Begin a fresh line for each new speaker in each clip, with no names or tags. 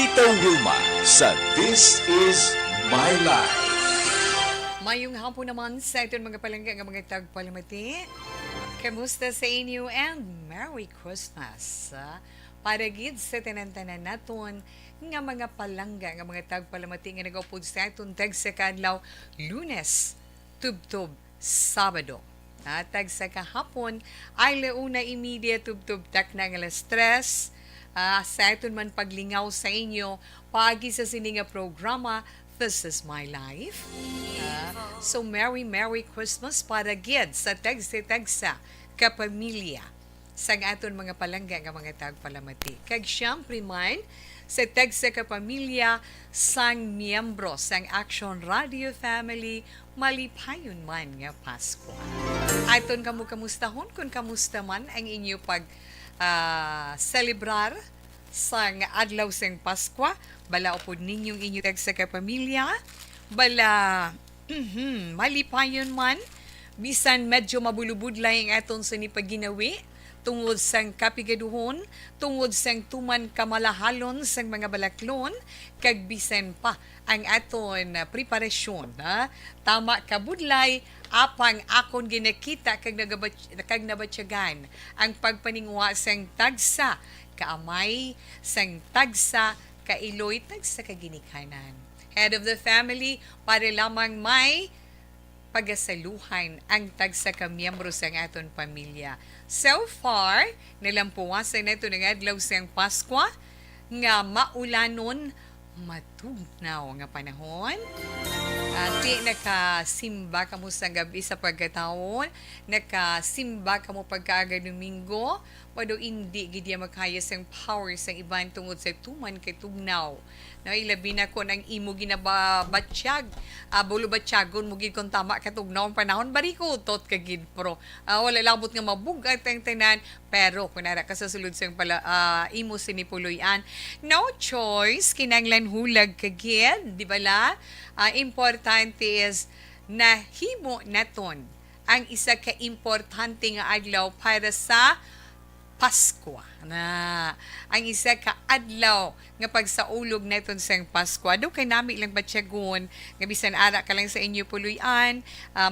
Tita Wilma sa This Is My Life.
Mayong hapon naman sa itong mga palangga ng mga tagpalamati. Kamusta sa inyo and Merry Christmas. Para gid sa tanan-tanan naton nga mga palangga ng mga tagpalamati nga nag-upod sa itong tag sa kadlaw Lunes, tubtob, Sabado. Tag sa kahapon ay launa immediate tubtob tak na ng alas 3. Sa itong man paglingaw sa inyo pagi sa sininga programa This Is My Life. So Merry Christmas para gid sa tagsa kapamilya sa aton mga palangga nga mga tagpalamati. Kag syempre man sa tagsa kapamilya sang miyembro sang Action Radio Family malipayon man nga Pasko. Aton kamustahon kung kamusta man ang inyo pag celebrar sang adlaw sang Pasko. Bala upod ninyong inyo tagsa kapamilya. Bala malipayon man bisan medyo mabulubudlay ang aton sa nipaginawi tungod sang kapigaduhon, tungod sang tuman kamalahalon sang mga balaklon, kag bisan pa ang aton preparasyon. Tama kabudlay apang akon ginakita kag nabatyagan ang pagpaningwa sang tagsa kaamay sang tagsa kailoy tagsa kaginikanan. Head of the family para lamang may pagasaluhan ang tagsa ka miyembro sa aton pamilya. So far, nalampuwasan na ito ng adlaw sang Pasko nga maulanon matugnaw nga panahon. Di nakasimba ka mo sa gabi sa pagkataon, nakasimba ka mo pagkaaga Domingo, pado hindi gidya makaya sang power sang iban tungod sa tuman kay tugnaw. Ilabi na ko ng imo ginababatsyag, bulo batyagon mo gid kon tama katugnaw ang panahon bariko tot ka gid pro. Wala labot nga mabugat ang tanan, pero kunara ka sa sulod sang pala imo sinipuloyan, no choice kinanglan hulag ka gid, di bala? Importante is nahimo naton ang isa ka importante nga adlaw para sa Pasko. Ang isa ka adlaw nga pagsaulog naton sang Pasko. Do kay nami lang batyagon nga bisan ara ka lang sa inyo puluyan,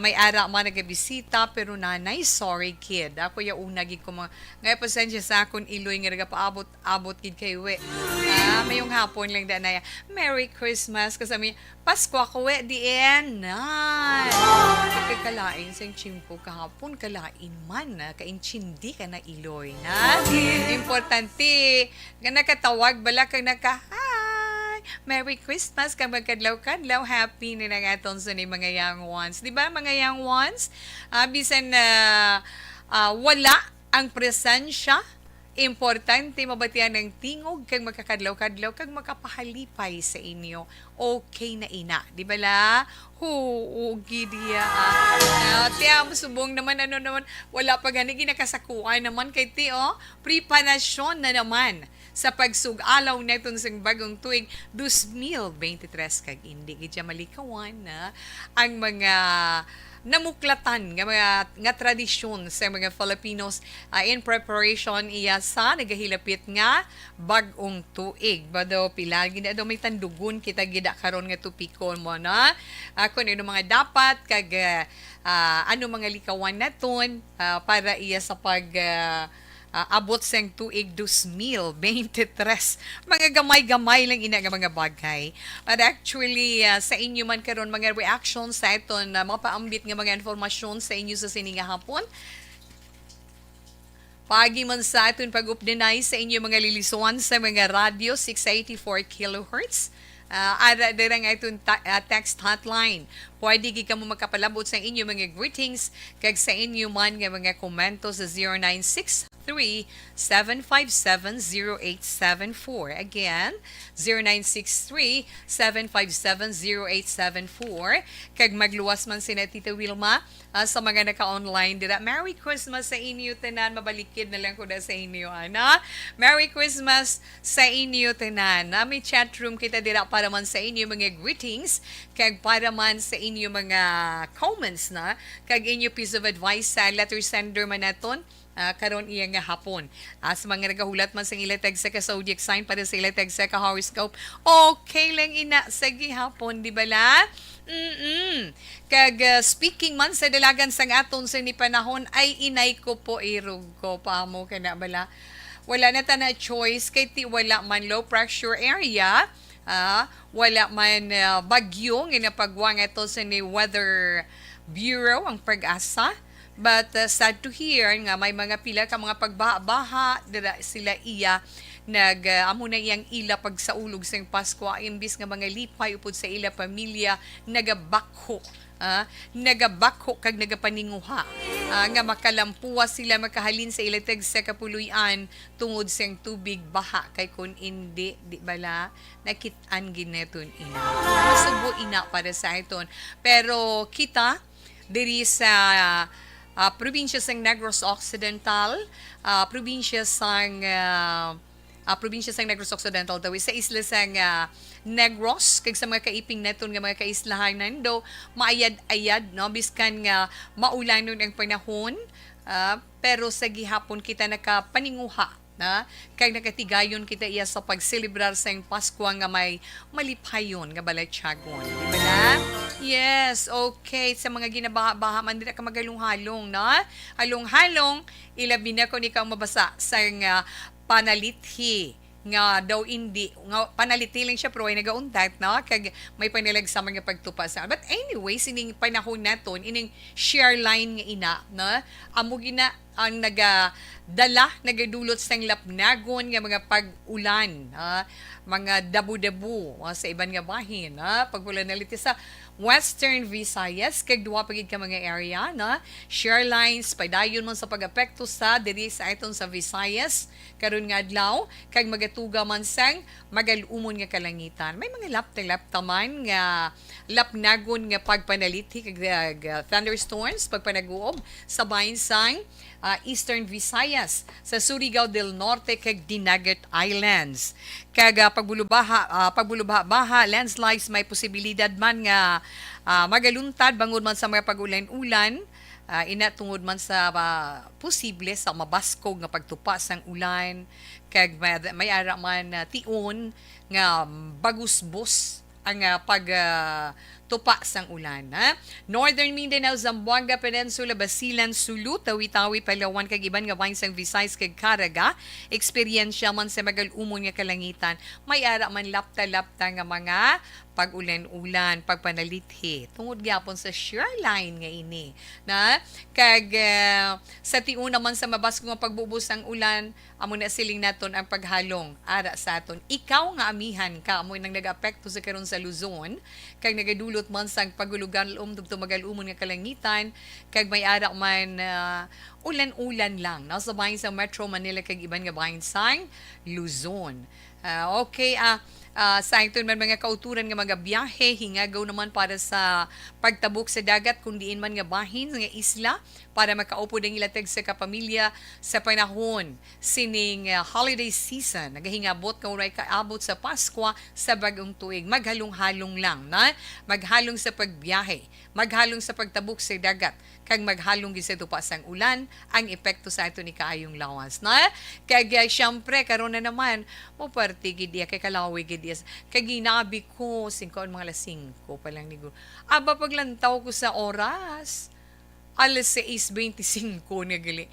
may ara man nagabisita pero nanay sorry kid. Ako ya una gid ko nga pasensya sa akon iloy nga nagapaabot gid kay we. Mayong hapon lang da na Merry Christmas kasami Pasko ako we di en. Kalain sang chimpo kahapon kalain man kainchindi ka na iloy na. Importante nga nakatawag bala kang hi Merry Christmas kang magkadlaw-kadlaw happy ni nga aton sa ni mga young ones, di ba mga young ones? Bisan na wala ang presensya, importante mabatian ng tingog kag makakadlaw-kadlaw kag makapahalipay sa inyo. Okay na ina, di ba la? Gidiya. Tiya, subong naman, wala pa gani ginakasakuan naman kay Tio. Preparasyon na naman sa pagsugalaw neton sang bagong tuig 2023 kag hindi gidya malikawan na ang mga namuklatan nga tradisyon sa mga Filipinos in preparation iya sa nagahilapit nga bag-ong tuig. Bado pila gid may tandugon kita gida karon nga tupikon mo na kung ano mga dapat kag ano mga likawan naton para iya sa pag abot sang tuig 2023. Mga gamay-gamay lang ina nga mga bagay. But actually, sa inyo man karon mga reactions sa iton, mapaambit nga mga informasyon sa inyo sa sininga hapon. Pagi man sa aton pag-updinay sa inyo mga lilisuan sa mga radio 684 kHz. Ara dirang itong text hotline. Pwede ka mo makapalabot sa inyo mga greetings kag sa inyo man nga mga komento sa 0963-757-0874. Again, 0963-757-0874. Kag magluwas man sina Tita Wilma sa mga naka-online dira. Merry Christmas sa inyo tanan. Mabalikid na lang ko na sa inyo, ana. Merry Christmas sa inyo tanan. May chat room kita dira para man sa inyo mga greetings kag para man sa inyo mga comments na kag inyo piece of advice sa letter sender man naton karon iya nga hapon. Sa mga nagahulat man sa ilatag sa ka zodiac sign para sa ilatag sa ka horoscope, okay lang ina sa gihapon, di ba la? Kag speaking man sa dalagan sang aton sa ni panahon ay inay ko po irog ko pa mo kana bala. Wala na ta na choice kay ti wala man low pressure area. Wala man bagyo nga napagwang ito sa ni Weather Bureau ang pag-asa. But sad to hear nga may mga pila ka mga pagbaha dira sila iya amo na iyang ila pagsaulog sa Pasko imbis nga mga lipay upod sa ila pamilya nagabakho. Nagabakho kag nagapaninguha nga makalampuwa sila makahalin sa ilatag sa kapuluyan tungod sa tubig baha kay kun hindi di bala nakit-an gineton ina masubo ina para sa iton pero kita diri sa probinsya sang Negros Occidental probinsya sang Negros Occidental daw sa isla sang Negros kag sa mga kaiping naton nga mga kaislahanan do maayad-ayad no biskan nga maulanon ang panahon pero sa gihapon kita nakapaninguha na kay nakatigayon kita iya sa pagselebrar sa Pasko nga may malipayon nga balaytsagon di ba na? Yes, okay. Sa mga ginabaha-baha man dira ka magalong-halong na halong-halong ilabi na ko ni kang mabasa sa panalithi nga daw hindi nga panaliti lang siya pero ay nagauntat na kag may panilag sa mga pagtupa sa but anyway sining panahon naton ining share line nga ina na amo gina ang nagadulot sang lapnagon nga mga pag-ulan mga dabu-dabu sa iban nga bahin pagpulan naliti sa Western Visayas kag duha pagid ka mga area na share lines padayon man sa pag-apekto sa diri sa iton sa Visayas karon nga adlaw kag magatuga man sang magalumon nga kalangitan may mga lapta man nga lapnagon nga pagpanaliti kag thunderstorms pagpanaguob sa bahin sang Eastern Visayas sa Surigao del Norte kag Dinagat Islands kag pagbulubaha landslides may posibilidad man nga magaluntad bangod man sa mga pagulan-ulan ina tungod man sa posible sa mabaskog nga pagtupa sang ulan kag may ara man tion nga bagusbos ang tupa sang ulan. Northern Mindanao, Zamboanga Peninsula, Basilan, Sulu, Tawi-Tawi, Palawan, kag iban nga bahin sang Visayas kag Caraga, eksperyensya man sa magalumon nga kalangitan, may ara man lapta-lapta nga mga pag-ulan-ulan, pagpanalithi. Tungod gyapon sa shoreline nga ini. Kag sa tiuna man sa mabasko nga pagbubus ang ulan, amo na siling naton ang paghalong ara sa aton. Ikaw nga amihan ka, amo nang nag-apekto sa karon sa Luzon, kag nagadulot man sang pagulugan tugto magalumon nga kalangitan, kag may ara man ulan-ulan lang. Sa bahin sa Metro Manila kag iban nga bahin sang Luzon. Sa ito man mga kauturan nga mga biyahe, hingagaw naman para sa pagtabok sa dagat kung diin man nga bahin nga isla para makaupod ang ilatag sa kapamilya sa panahon sining holiday season. Nagahingabot ka uray kaabot sa Pasko sa bagong tuig. Maghalong-halong lang na maghalong sa pagbiyahe, maghalong sa pagtabok sa dagat, kag maghalong gid sa tupa sang ulan ang epekto sa ato ni kaayong lawas na kag syempre karon na naman mo party gid kay kalawi gid kag ginabi ko 5 mga alas 5 pa lang ni aba paglantaw ko sa oras alas 6:25 na gali.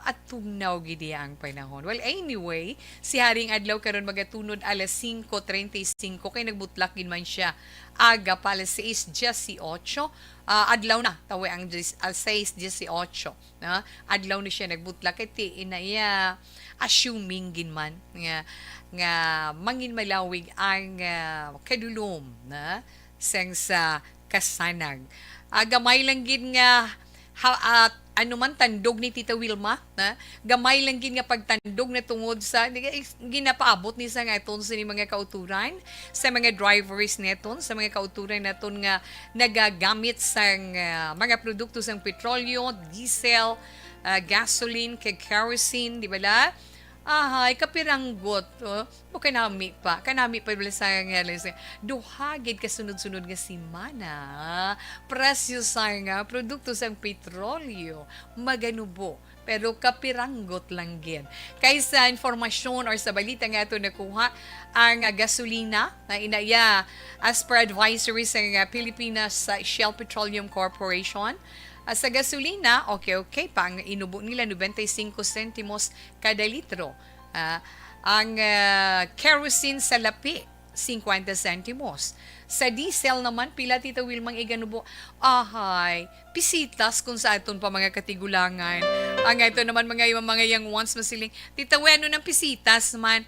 At tugnaw gidi ang panahon. Well, anyway, si Haring Adlaw karon magatunod alas 5:35 kay nagbutlak gid man siya. Aga pa alas 6:18. Adlaw na tawi ang alas 6:18. Adlaw ni siya nagbutlak kay ti inaya assuming gin man nga mangin malawig ang kadulom na sang sa kasanag. Gamay lang gid nga ano man tandog ni Tita Wilma na gamay lang gid nga pagtandog na tungod sa ginapaabot ni sa nga iton sa mga kauturan sa mga drivers neton sa mga kauturan naton nga nagagamit sang mga produkto sang petrolyo, diesel, gasoline, kag kerosene, di ba la? Kapiranggot. Kanami pa wala sa nga duhagid kasunod-sunod nga simana. Presyo sa nga produkto sang petrolyo maganubo pero kapiranggot lang gid. Kaysa informasyon or sa balita nga ito nakuha, ang gasolina na inaya as per advisory sa Pilipinas sa Shell Petroleum Corporation, sa gasolina, okay, pang inubo nila 95 sentimos kada litro. Ang kerosene sa lapi, 50 sentimos. Sa diesel naman, pila Tita Wilmang iganubo, pisitas kung sa aton pa mga katigulangan. Ang ito naman mga yang once masiling, Tita Weno ng pisitas man,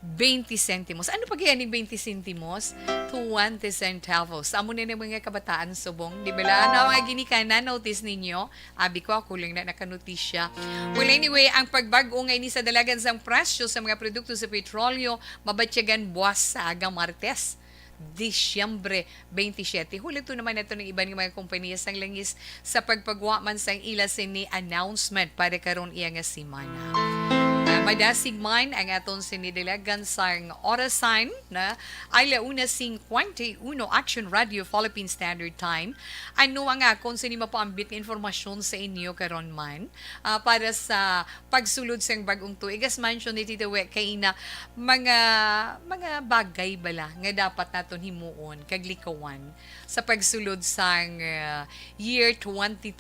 20 centimos. Ano pag yan yung 20 centimos? 20 centavos. Amo na ng mga kabataan subong. Di ba la? Ano mga ginikanan, notice ninyo? Abi ko, ako lang na nakanotisya. Well, anyway, ang pagbago ngayon sa dalagan sa presyo sa mga produkto sa petrolyo, mabatyagan buwas sa agang Martes. Disyembre 27. Hulito naman ito ng ibang mga kompanya sang langis sa pagpagwa man sang ila sini announcement para karon iya nga semana. Madasig man ang aton sinidalagan sang orasan na ay 1:51 Action Radio Philippine Standard Time. Ano ang akong sinima paambit ng informasyon sa inyo karon man para sa pagsulod sang bagong tuig. As mentioned ni Tita We, kay na mga bagay bala nga dapat naton himuon kaglikawan sa pagsulod sang year 2023.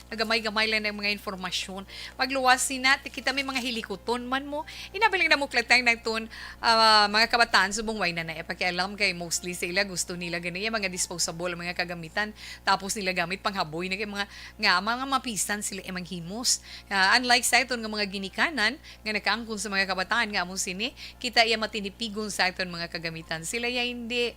Nagamay-gamay lang ng mga informasyon. Pagluwasin natin, kita may mga hilikuton man mo. Inabaling na mo klatang na itong mga kabataan subong way na pakialam kay mostly sila gusto nila ganyan mga disposable mga kagamitan tapos nila gamit panghaboy na kay mga mapisan sila emang himos. Unlike sa iton nga mga ginikanan nga nakaangkon sa mga kabataan nga among sini, kita iya matinipigon sa iton mga kagamitan. Sila ya hindi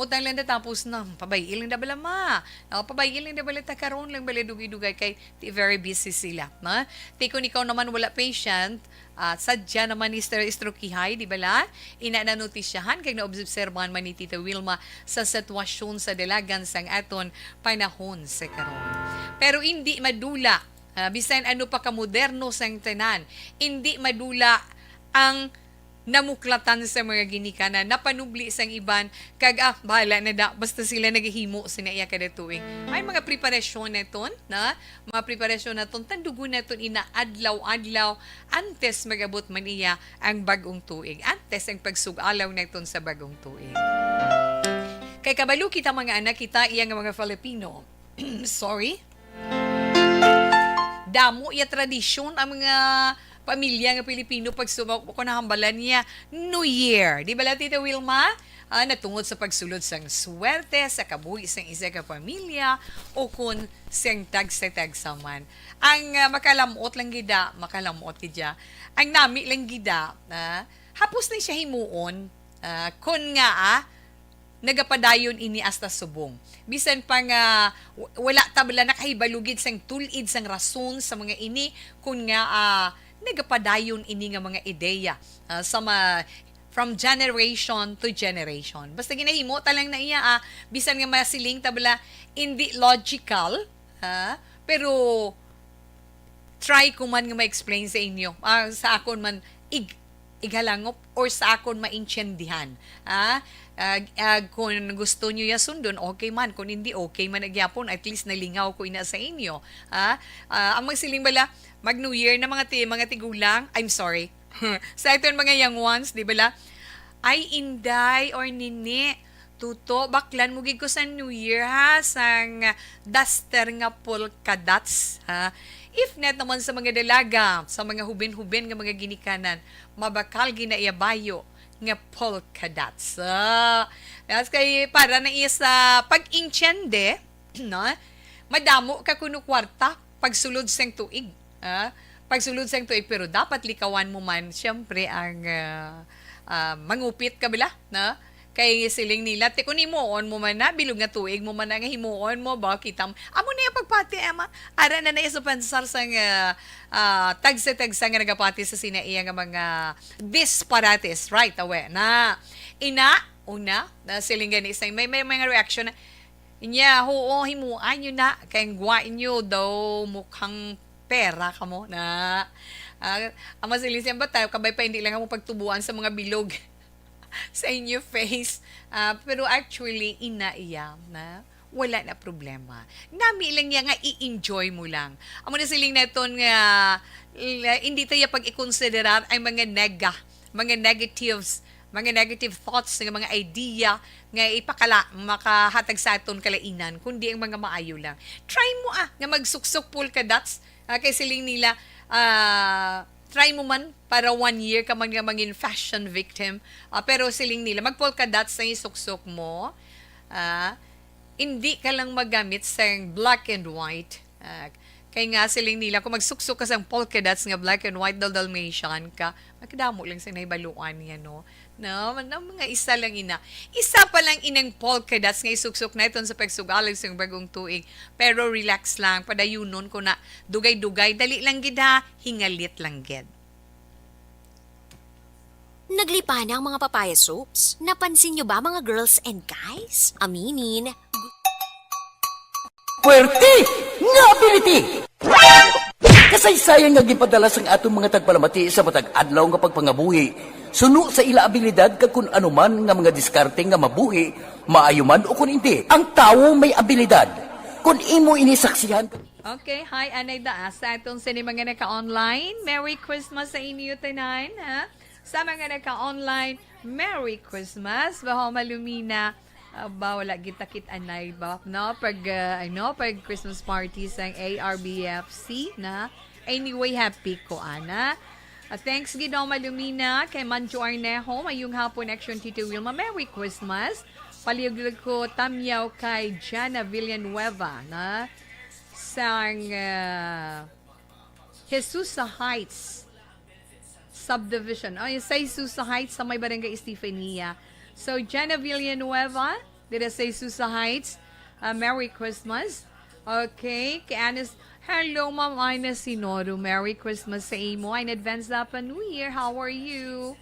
Mutang lang na tapos na, pabayil lang na bala ma. Pabayil lang na bala ta karon lang bala dugay-dugay kay very busy sila. Tikon ikaw naman wala patient, sadya naman ni strokihay, di bala? Ina na notisyahan kay naobserbahan man ni Tita Wilma sa sitwasyon sa dalagan sang aton panahon sa karon. Pero hindi madula, bisan ano pa ka moderno sang tanan, hindi madula ang namuklatan sa mga ginikanan, napanubli sang iban, bahala na da, basta sila naghihimo sinaiya kada tuig. May mga preparasyon na ton, mga preparasyon na ton, tandugo na ton ina adlaw-adlaw, antes magabot man iya ang bagong tuig, antes ang pagsugalaw na ton sa bagong tuig. Kay kabalo kita mga anak, kita iya nga mga Filipino, sorry, damo iya tradisyon ang mga pamilya ng Pilipino pag nahambalan niya New Year. Di ba la Tita Wilma? Natungod sa pagsulod sang swerte, sa kabuhi sang isa ka pamilya, o kung sang tag-sa-tagsaman. Ang makalamot lang gida, ang nami lang gida, hapos na siya himuon, kung nga nagapadayon ini hasta subong. Bisan pa nga wala tabla nakahibalugid sang tulid sang rason sa mga ini, kung nga nagapadayon ini nga mga ideya from generation to generation. Basta ginahimo talang na iya, bisan nga masiling tabla, hindi logical, pero try ko man nga ma-explain sa inyo. Sa akon man, igalangop or sa akon maintindihan. Kung gusto nyo yasundon, okay man. Kung hindi, okay man nagyapon. At least nalingaw ko ina sa inyo. Ang magsiling bala, mag-New Year na mga tigulang, I'm sorry. Sa ito mga young ones, di bala? Ay, inday or nini, tuto, baklan mo gid ko sa New Year ha, sang duster nga polka dots ha. If net naman sa mga dalaga, sa mga hubin-hubin nga mga ginikanan, mabakal ginaiabayo nga polka dots. Kay para na iya sa pag-intyende, no? Madamo ka kuno kwarta pagsulod sang tuig. Pagsulod sang tuig, pero dapat likawan mo man siyempre ang mangupit kabila, no? Kay siling nila, te kung himuon mo man na, bilog nga tuig mo man na nga himuon mo, ba, kitam, amo na yung pagpati, ara na na sa pansar sang tagsa-tagsa nga nagapati sa sinaiya nga mga disparates, right away, na una, na siling gani, may mga reaction na, inya, oo, himuan nyo na, kaya guwain nyo daw mukhang pera ka mo, na, ang masiling siya ba tayo, kabay pa hindi lang mo pagtubuan sa mga bilog, sa inyo face. Pero actually, inaiya na wala na problema. Nami lang niya nga i-enjoy mo lang. Amo na siling neton nga hindi tayo pag i-considerar ay mga negatives, mga negative thoughts, nga mga idea nga makahatag sa aton kalainan, kundi ang mga maayo lang. Try mo nga magsuksok polka dots, kay siling nila, try mo man para 1 year ka man nga maging fashion victim, pero siling nila, mag polka dots na isuksok mo, hindi ka lang magamit sa black and white. Kaya nga siling nila, kung magsuksok ka sa polka dots nga black and white Dalmatian ka, makidamo lang sa naibaluan niya, no? No, mga isa lang ina. Isa pa lang inang polka dots nga isuksok na iton sa pagsugalag sa bagong tuig. Pero relax lang, padayunon ko na dugay-dugay, dali lang gid ha, hingalit lang gid.
Naglipa na ang mga papaya soaps. Napansin nyo ba mga girls and guys? Aminin,
Puwerte nga ability! Kasaysayan nga gipadala sang atong mga tagpalamati sa matag adlaw nga pagpangabuhi. Suno sa ila abilidad kag kun anuman nga mga diskarte nga mabuhi, maayo man o kun hindi. Ang tawo may abilidad. Kung imo inisaksihan.
Okay, hi, Anay Daas. Sa atong sini mga naka-online, Merry Christmas sa inyo tonight, ha? Sa mga naka-online, Merry Christmas. Baho malumina. Ba wala gitakit anay ba no pag Christmas party sa ARBFC na anyway happy ko ana thanks gid malumina kay Manjo Arnejo mayong hapon action Tito Wilma Merry Christmas palihog ko tamyaw kay Jana Villanueva na sang Jesus sa Heights subdivision sa Jesus sa Heights sa may barangay Estefania. So, Jana Villanueva, did I say Susa Heights? Merry Christmas. Okay, kay Anis, hello, Ma'am Ina Sinoro. Merry Christmas sa imo. In advance na pa New Year. How are you?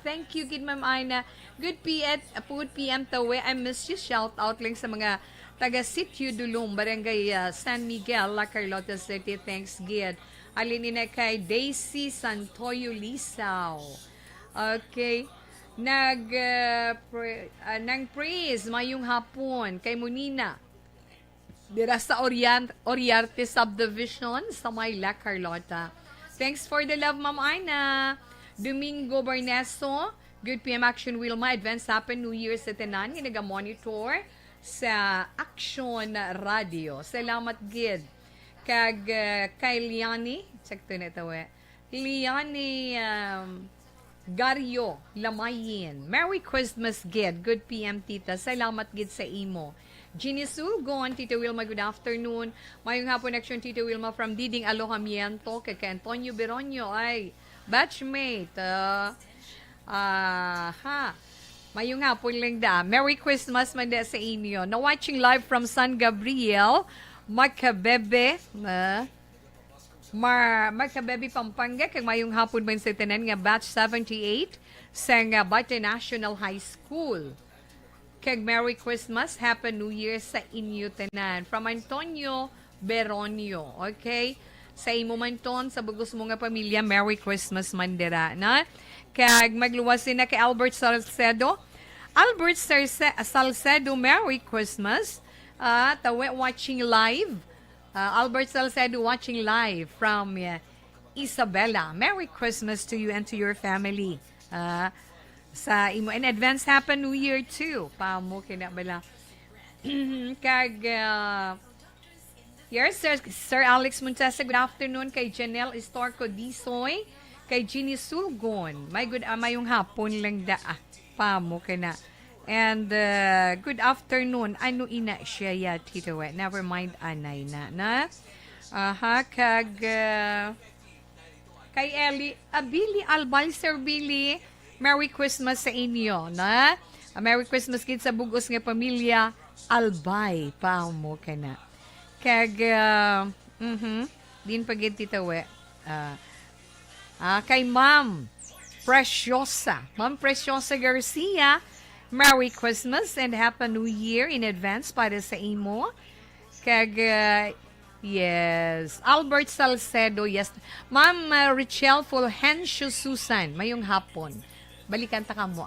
Thank you, good Ma'am Ina. Good PM tawe. I miss you. Shout out lang sa mga taga Sitio Dulum, Barangay San Miguel, La Carlota City. Thanks, Gid. Alinina kay Daisy Santoyo Lisaw. Okay. Nang praise mayong hapon kay Munina dira sa Oriarte Subdivision sa may La Carlota. Thanks for the love, Ma'am Aina. Domingo Barneso, good PM Action Wilma, advance happy New Year sa tanan nga naga-monitor sa Action Radio. Salamat gid kag kay Liani, sakto na ito Liani Garyo Lamayin. Merry Christmas, Gid. Good PM, Tita. Salamat, Gid, sa imo. Ginny Sulgon, Tita Wilma, good afternoon. Mayong hapon action, Tita Wilma, from Diding Alojamiento, kay Antonio Beronio, ay batchmate. Mayong hapon lang da. Merry Christmas, man da sa inyo. Na watching live from San Gabriel, Macabebe, Magkabebi Pampanga kag mayong hapon man sa tanan nga batch 78 sa nga Bate National High School. Kag Merry Christmas, Happy New Year sa inyo tanan. From Antonio Beronio. Okay? Sa imo man ton, sa bugos mo nga pamilya, Merry Christmas man dira, na? Kag magluwasin na kay Albert Salcedo. Albert Salcedo, Merry Christmas. Tawe watching live. Albert Salcedo watching live from Isabela. Merry Christmas to you and to your family. Sa imo in advance Happy New Year too. Pamo kinabala. Kag yes, Sir Alex Montesa, good afternoon kay Janelle Estorco Disoy, kay Ginny Sulgon. Mayong hapon lang da. Pamo kina. And good afternoon. Ano ina siya ya, Tito? Never mind, anay na. Kag kay Billy Albal, Sir Billy, Merry Christmas sa inyo, na? Merry Christmas kid sa bugos nga pamilya, Albay, pa mo ka na. Kag, din pagid, Tito, kay Ma'am Preciosa Garcia, Merry Christmas and Happy New Year in advance para sa imo. Kag, yes, Albert Salcedo, yes. Ma'am Richelle Fulgencio Susan, mayong hapon. Balikan ta ka mo,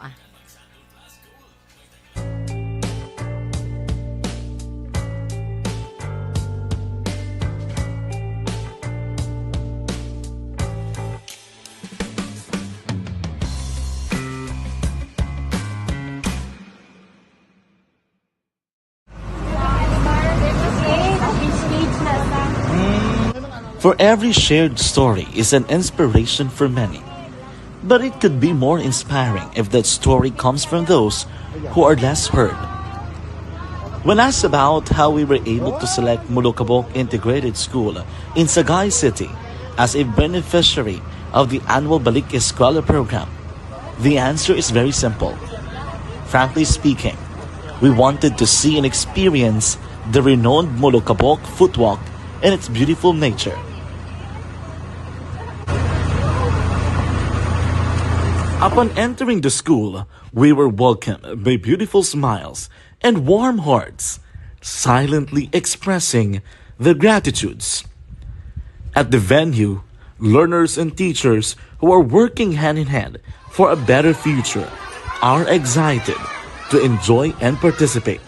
For every shared story is an inspiration for many. But it could be more inspiring if that story comes from those who are less heard. When asked about how we were able to select Mulukabok Integrated School in Sagay City as a beneficiary of the annual Balik Eskwela program, the answer is very simple. Frankly speaking, we wanted to see and experience the renowned Mulukabok footwalk in its beautiful nature. Upon entering the school, we were welcomed by beautiful smiles and warm hearts, silently expressing their gratitudes. At the venue, learners and teachers who are working hand in hand for a better future are excited to enjoy and participate.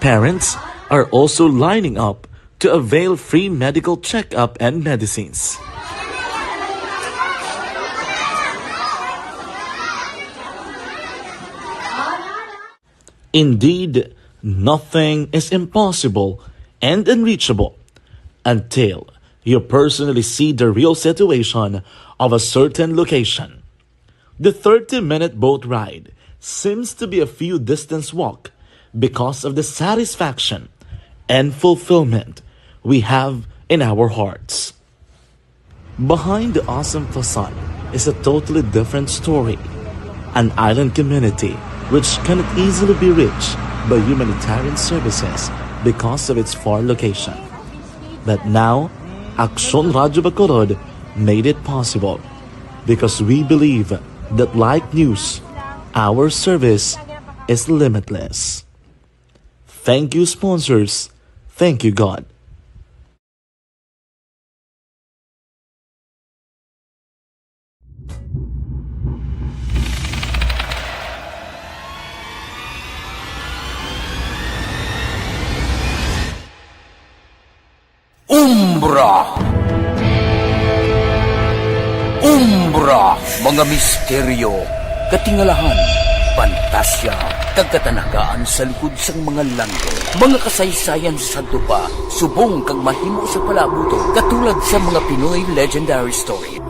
Parents are also lining up to avail free medical checkup and medicines. Indeed, nothing is impossible and unreachable until you personally see the real situation of a certain location. The 30-minute boat ride seems to be a few distance walk because of the satisfaction and fulfillment we have in our hearts. Behind the awesome facade is a totally different story. An island community which cannot easily be reached by humanitarian services because of its far location. But now, Aksyon Radio Bacolod made it possible because we believe that like news, our service is limitless. Thank you, sponsors. Thank you, God.
Umbra! Umbra! Mga misteryo, katingalahan, pantasya, kagkatanagaan sa likod sang mga lando. Mga kasaysayan sa santo pa, subong kag mahimo sa palabuto, katulad sa mga Pinoy legendary story.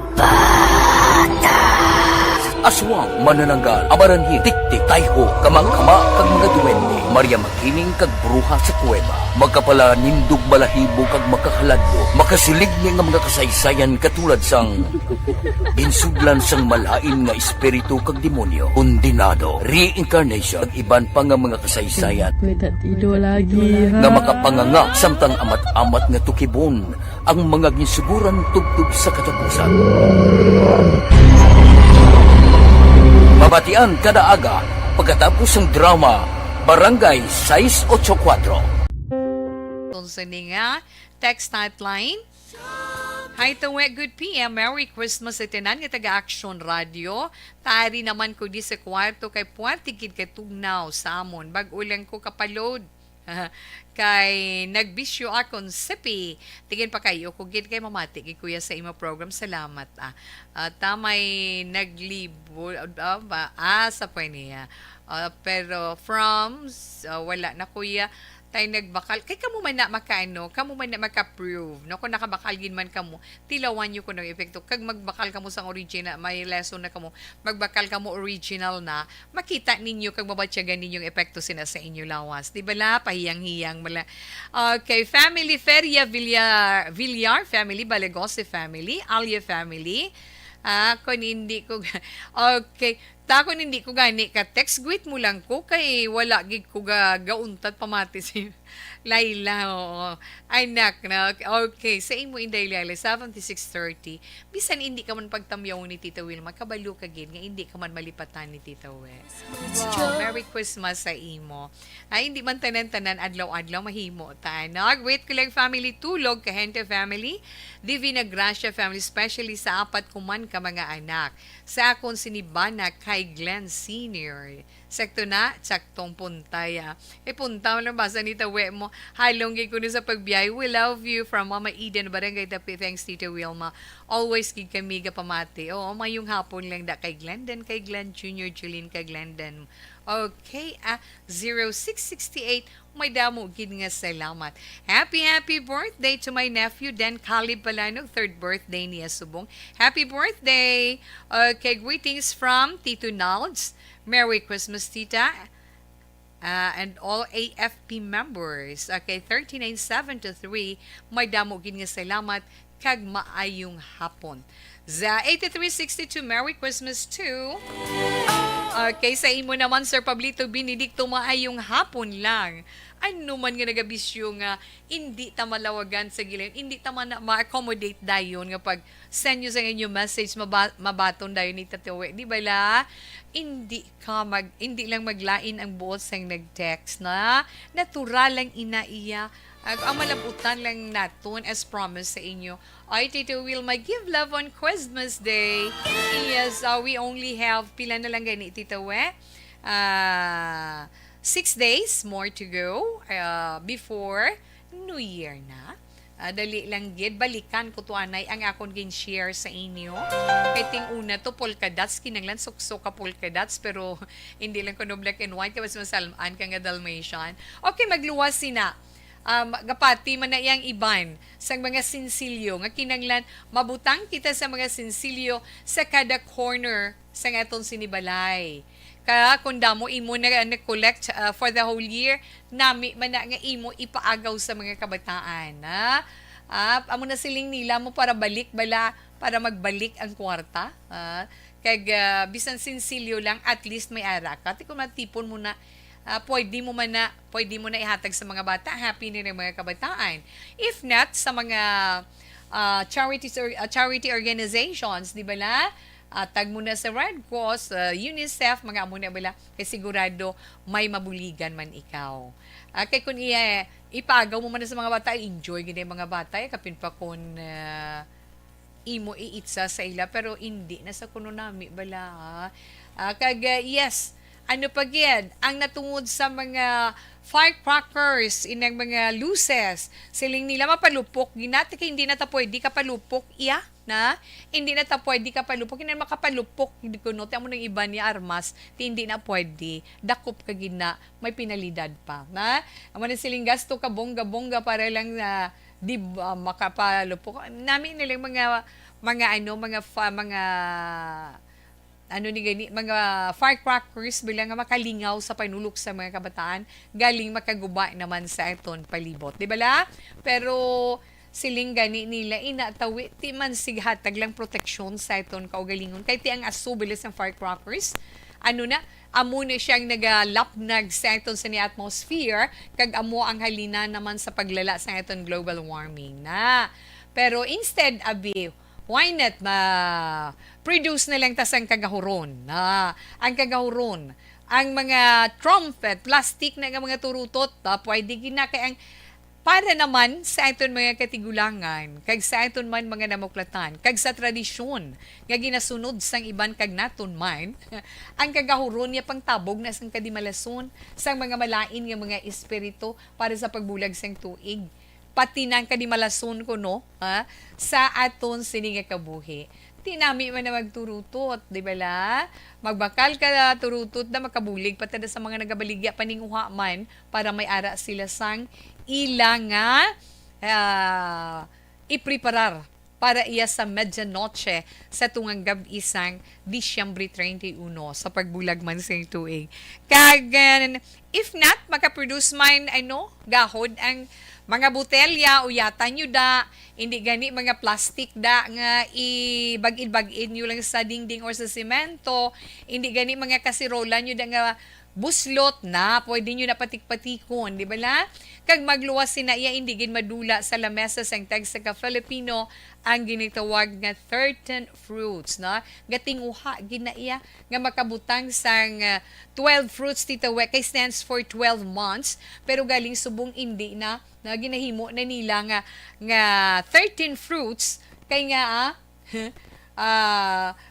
Aswang, manananggal, amaranhi, tiktik, tayho, kamang-kama, kag mga duwende, Maria Makining, kag bruha sa kuweba, magkapala nindog balahibo, kag makahaladlo, makasilig niya nga mga kasaysayan katulad sang binsudlan sang malain nga espiritu kag demonyo, undinado, reincarnation, kag iban pa nga mga kasaysayan, nga makapanganga, samtang amat-amat nga tukibon, ang mga ginsuguran tugtog sa katapusan. Mabatian kada aga pagkatapos ng drama Barangay 684.
Tunso ni nga, text hotline. Hi Tawe, good PM. Merry Christmas sa tanan nga taga-Action Radio. Tari naman ko di sa kwarto kay puwatikid kay tugnaw sa amon. Bag-ulang ko kapalod. Kay nagbisyo akong sipi. Tingin pa kayo, kugid kay mamati kay kuya sa imo program. Salamat. Tamay naglibo. Sa po niya. Pero wala na kuya. Tayo nagbakal. Kay kamo man na makaano, kamo man na maka-prove. No? Kung nakabakal gin man kamo, tilawan nyo ko ng epekto. Kag magbakal kamo sa original, may lesson na kamo, magbakal kamo original na, makita ninyo kag mabatsyagan ninyong epekto sina sa inyo lawas. Di ba la? Pahiyang-hiyang. Bala. Okay, family, Feria Villar family, Balagosi family, Alia family, kung hindi ko, okay, kung hindi ko gani ka, text greet mo lang ko, kay wala gig ko gauntat pamati si Laila, oo. Ay, nak, na. Okay, sa imo inday Laila, 76:30, bisan hindi ka man pagtamyaw ni Tita Wilma, kabalo ka gid, nga hindi ka man malipatan ni Tita Wes. Wow, Merry Christmas sa imo. Ay, hindi man tanan-tanan, adlaw-adlaw, mahimo. Nag-wait ko lang family, tulog, Kahente family, Divina Gracia family, especially sa apat kuman ka mga anak. Sa akong sinibana kay Glenn Sr., Sakto na, saktong puntay. Punta mo lang basa ni Tawe mo. Halong kay kuno sa pagbiyahe. We love you from Mama Eden, Barangay Tapi. Thanks, Tita Wilma. Always kay kami pamati. Oo, mayong hapon lang da kay Glendon, kay Glenn Jr., Julene, kay Glendon. Okay, 0668, may damo gid nga salamat. Happy birthday to my nephew Dan Calib Palano, third birthday niya subong. Happy birthday! Okay, greetings from Tito Nalds. Merry Christmas, Tita. And all AFP members. Okay, 13973, may damo gid nga salamat kag maayong hapon. Za 8362, Merry Christmas too. Okay, sa imo naman, Sir Pablito Benedicto, maayong hapon lang. Ano man nga nagabisyo nga, hindi ta malawagan sa gilid, hindi ta ma-accommodate dayon nga pag send nyo sa inyo message, mabaton dayon ni Tatawe. Di ba la? Hindi lang maglain ang buot sang nag-text na natural lang inaiya. Ang malabutan lang naton as promised sa inyo. Ay, Tito Wilma, give love on Christmas Day. Yes, we only have, pila na lang gani, Tito 6 days more to go before New Year na. Dali lang gid, balikan ko to anay ang akon gin share sa inyo. Kay ting una to polka dots, kinanglan suksok ka polka dots, pero hindi lang ko no black and white, kasi masalmaan ka nga Dalmatian. Okay, magluwas sina. Gapati man na iyang iban sa mga sinsilyo nga kinanglan mabutang kita sa mga sinsilyo sa kada corner sa aton sinibalay. Kaya kung damo imo na collect for the whole year, nami man na nga imo ipaagaw sa mga kabataan. Amo na siling nila mo para balik bala, para magbalik ang kwarta. Kag bisan sinsilyo lang, at least may ara ka. Kung matipon mo na, pwede mo na ihatag sa mga bata, happy na ng mga kabataan. If not, sa mga charity organizations, di ba la? Tag mo na sa Red Cross, UNICEF, mga amo na bala, kay sigurado may mabuligan man ikaw. Kay kung ipagaw mo man na sa mga bata, enjoy gina yung mga bata, kapin pa kung imo iitsa sa ila, pero hindi na sa kuno nami bala. Yes, ano pa yan, ang natungod sa mga firecrackers, inang mga luces, siling nila mapalupok, ginati kay hindi na ta pwede kapalupok, iya, na, hindi na ta pwede kapalupok, hindi na makapalupok, hindi ko no, mo ng iba ni armas, hindi na pwede, dakop ka gina, may pinalidad pa, na, ang mga siling gasto ka bongga-bongga para lang na, di makapalupok, namin nilang mga firecrackers bilang nga makalingaw sa panulok sa mga kabataan, galing makaguba naman sa aton palibot. Di ba la? Pero siling gani nila inatawi, ti man sighatag lang proteksyon sa aton kaugalingon. Kaya ti ang aso bilis ng firecrackers, amo na siyang nagalapnag sa aton sa ni atmosphere, kag amo ang halina naman sa paglala sa aton global warming na. Pero instead, why not produce na lang tas ang kagahuron. Ang kagahuron, ang mga trumpet, plastic na nga mga turutot, pwede ginakay ang para naman sa aton mga katigulangan, kag sa aton man mga namuklatan, kag sa tradisyon, nga ginasunod sang iban kag naton man, ang kagahuron niya pangtabog na sang kadimalason, sang mga malain nga mga espiritu para sa pagbulag sang tuig. Pati nang kadimalason ko sa aton sininga kabuhi. Tinami man na magturutot, di ba la? Magbakal ka turutot na makabulig patada sa mga nagabaligya paninguha man para may ara sila sang ilang ipreparar para iya sa medianoche sa tungang gabi isang Disyembre 31 sa pagbulag man sa tuig. Kag if not, makaproduce man gahod ang mga botelya o yata nyo da, hindi gani mga plastic da nga ibag-id nyo lang sa dingding or sa semento, hindi gani mga kasirola nyo da nga buslot na, pwede nyo na patik-patikon, di ba la? Kag magluwas sina iya, hindi gin madula sa lamesa sang tag sa ka-Filipino ang ginitawag nga 13 fruits, na? Gatinguha gina iya nga makabutang sang 12 fruits titawe, kay stands for 12 months, pero galing subong hindi na ginahimo na nila nga 13 fruits, kay nga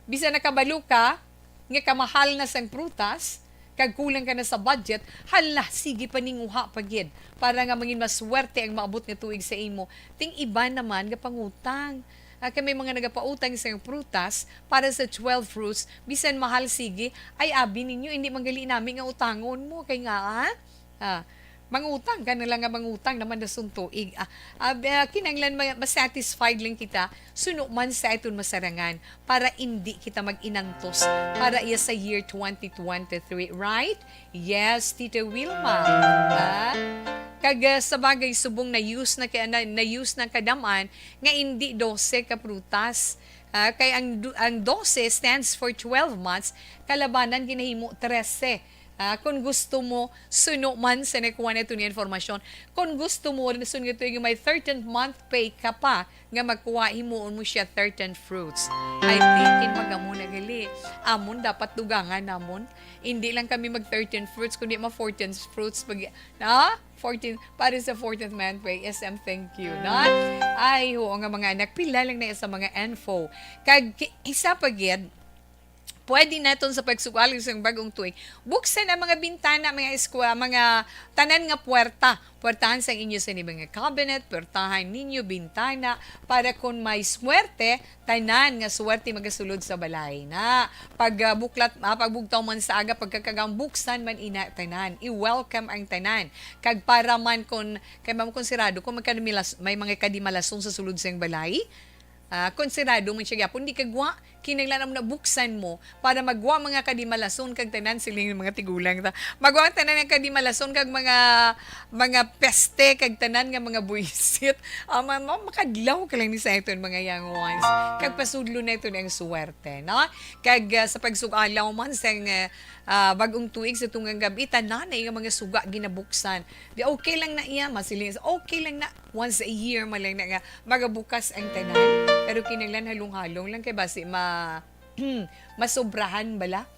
bisa nakabalo ka nga kamahal na sang prutas, kag kulang ka na sa budget, hala, sige pa ninguha pagid para nga mangin maswerte ang maabot nga tuig sa imo. Ting iba naman nga pangutang. Kami mga nagapautang sa prutas para sa 12 fruits, bisan mahal sige, ay abi ninyo, hindi manggali namin nga utangon mo. Kay nga, mangutang ka na lang nga mangutang naman na suntuig. Kinanglan masatisfied lang kita, suno man sa iton masarangan para hindi kita mag-inantos para iya sa year 2023. Right? Yes, Tita Wilma. Kag sa bagay subong na-use na kadaman nga hindi 12 ka prutas. Kay ang 12 stands for 12 months, kalabanan ginahimo 13. Kung gusto mo, suno man sa nakuha na ito ni informasyon. Kung gusto mo, suno ito yung may 13th month pay ka pa, nga magkuha, himuon mo siya 13 fruits. I think, magamo na gali. Amon, dapat dugangan namon. Hindi lang kami mag 13 fruits, kundi ma 14 fruits. 14, para sa 14th month pay. SM, thank you. Ay, nga mga anak, pila lang na sa mga info. Kag, isa pagid, pwede naton sa pagsugal sa bagong tuig. Buksan ang mga bintana, mga eskwela, mga tanan nga puwerta. Puwertahan sa inyo sa mga cabinet, puwertahan ninyo bintana para kung may swerte, tanan nga swerte magasulod sa balay na. Pagbugtaw man sa aga, pagkakagang buksan man ina tanan. I-welcome ang tanan. Kag para man kay konserado, kung may mga kadimalasong sa sulod sa balay, konserado man siya gyapon, di kagwa kinanglanam na buksan mo para magwa mga kadimalason kag tanan siling mga tigulang ta. Magwa tanan ng kadimalason kag mga peste kag tanan nga mga buisit. Makadlaw ka lang ni sa iton mga young ones. Kag pasudlo na ito ang suwerte, no? Kag sa pagsugalaw man sa bagong tuig sa tungang gabi, tanan na yung mga suga ginabuksan. Di okay lang na iya, masiling okay lang na once a year malang na nga magabukas ang tanan. Pero kinanglan halong-halong lang kay basi masobrahan bala,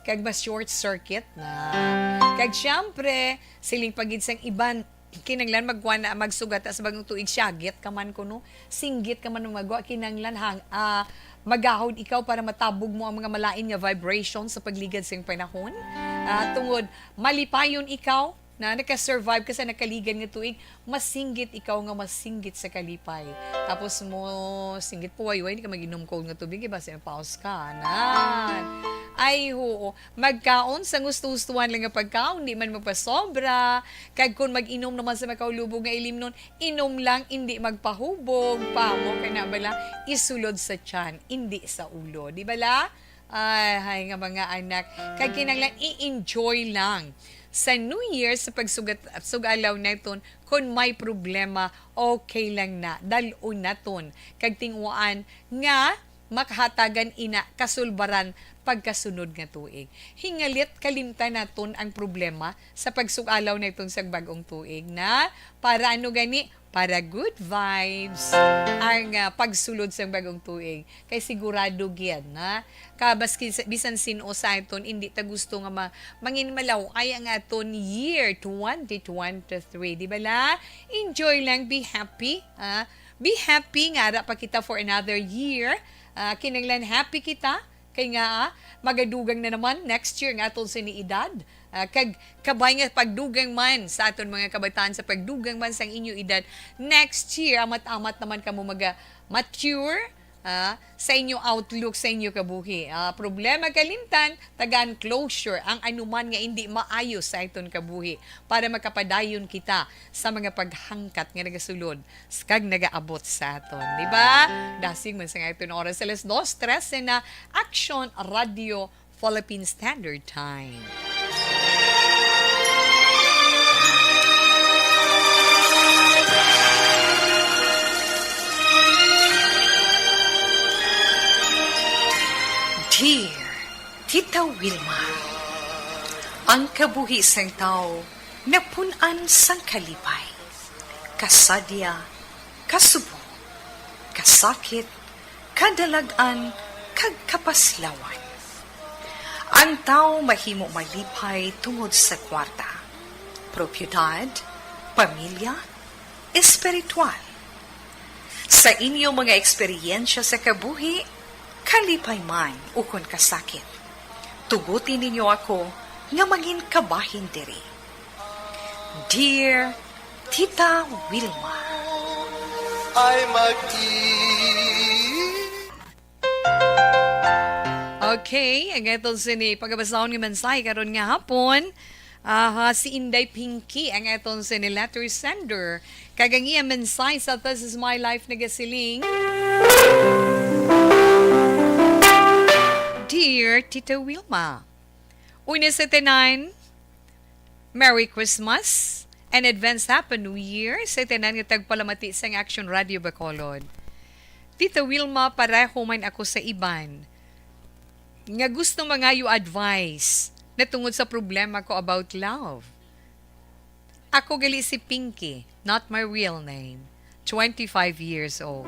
kag mas short circuit na. Kag syempre, siling pagid sang iban, kinanglan magwa na magsugat sa bagong tuig syagit kaman kuno, singgit kaman magwa kinanglan magahod ikaw para matabog mo ang mga malain nga vibration sa pagligad sa panahon. Tungod malipayon ikaw na nakasurvive ka sa nakaligan nga tuig, masinggit ikaw nga masinggit sa kalipay. Tapos mo, singgit po wayway, hindi ka mag-inom cold nga tubig, iba sa pause ka. Ay, oo. Magkaon sa gusto-gustuhan lang nga pagkaon, di man magpasobra. Kag kung mag-inom naman sa makaulubog nga ilim nun, inom lang, hindi magpahubog. Pamo, kaya na bala, isulod sa tiyan, hindi sa ulo. Di bala? Ay, nga mga anak. Kag kinanglan, i-enjoy lang. Sa New Year, sa pagsugalaw naton, kung may problema, okay lang na. Dalon naton. Kag tinguan nga, makahatagan ina, kasulbaran, pagkasunod nga tuig. Hingalit kalimtan naton ang problema sa pagsugalaw naton sa bagong tuig na para ano gani? Para good vibes ang pagsulod sa bagong tuig. Kay sigurado gyud na kabaski bisan sino sa aton hindi ta gusto nga manginmalaw ay ang aton year 2023, di ba la? Enjoy lang, be happy. Be happy nga ara pa kita for another year. Kinanglan happy kita kay nga magadugang na naman next year nga aton siniedad. Kag kabay nga pagdugang man sa aton mga kabataan sa pagdugang man sa inyo edad next year amat-amat naman kamo mature sa inyo outlook sa inyo kabuhi. Problema kalimtan tagaan closure ang anuman nga hindi maayos sa iton kabuhi para makapadayon kita sa mga paghangkat nga nagasulod kag nagaabot sa aton, di ba? Dasig man sa iton oras sa 2:13 na Action Radio Philippine Standard Time. Dear Tita Wilma, ang kabuhi sang tao napunan sang kalipay, kasadya, kasubo, kasakit, kadalagan, kag kapaslawan. Ang tao mahimo malipay tungod sa kwarta, propiedad, pamilya, espiritual. Sa inyo mga eksperyensya sa kabuhi, kalipay man ukon kasakit. Tugutin ninyo ako nga mangin kabahin diri. Dear Tita Wilma,
Ay
okay, ang itong sini pagkabasahon ng mensahe karon nga hapon. Si Inday Pinky ang itong sini letter sender. Kagangiya mensahe sa This Is My Life na gasiling. Dear Tita Wilma, una sa tanan, Merry Christmas and advance Happy New Year sa tanan nga tagpalamati sa Action Radio Bacolod. Tita Wilma, pareho man ako sa iban nga gusto mga advice na tungod sa problema ko about love. Ako gali si Pinky, not my real name, 25 years old.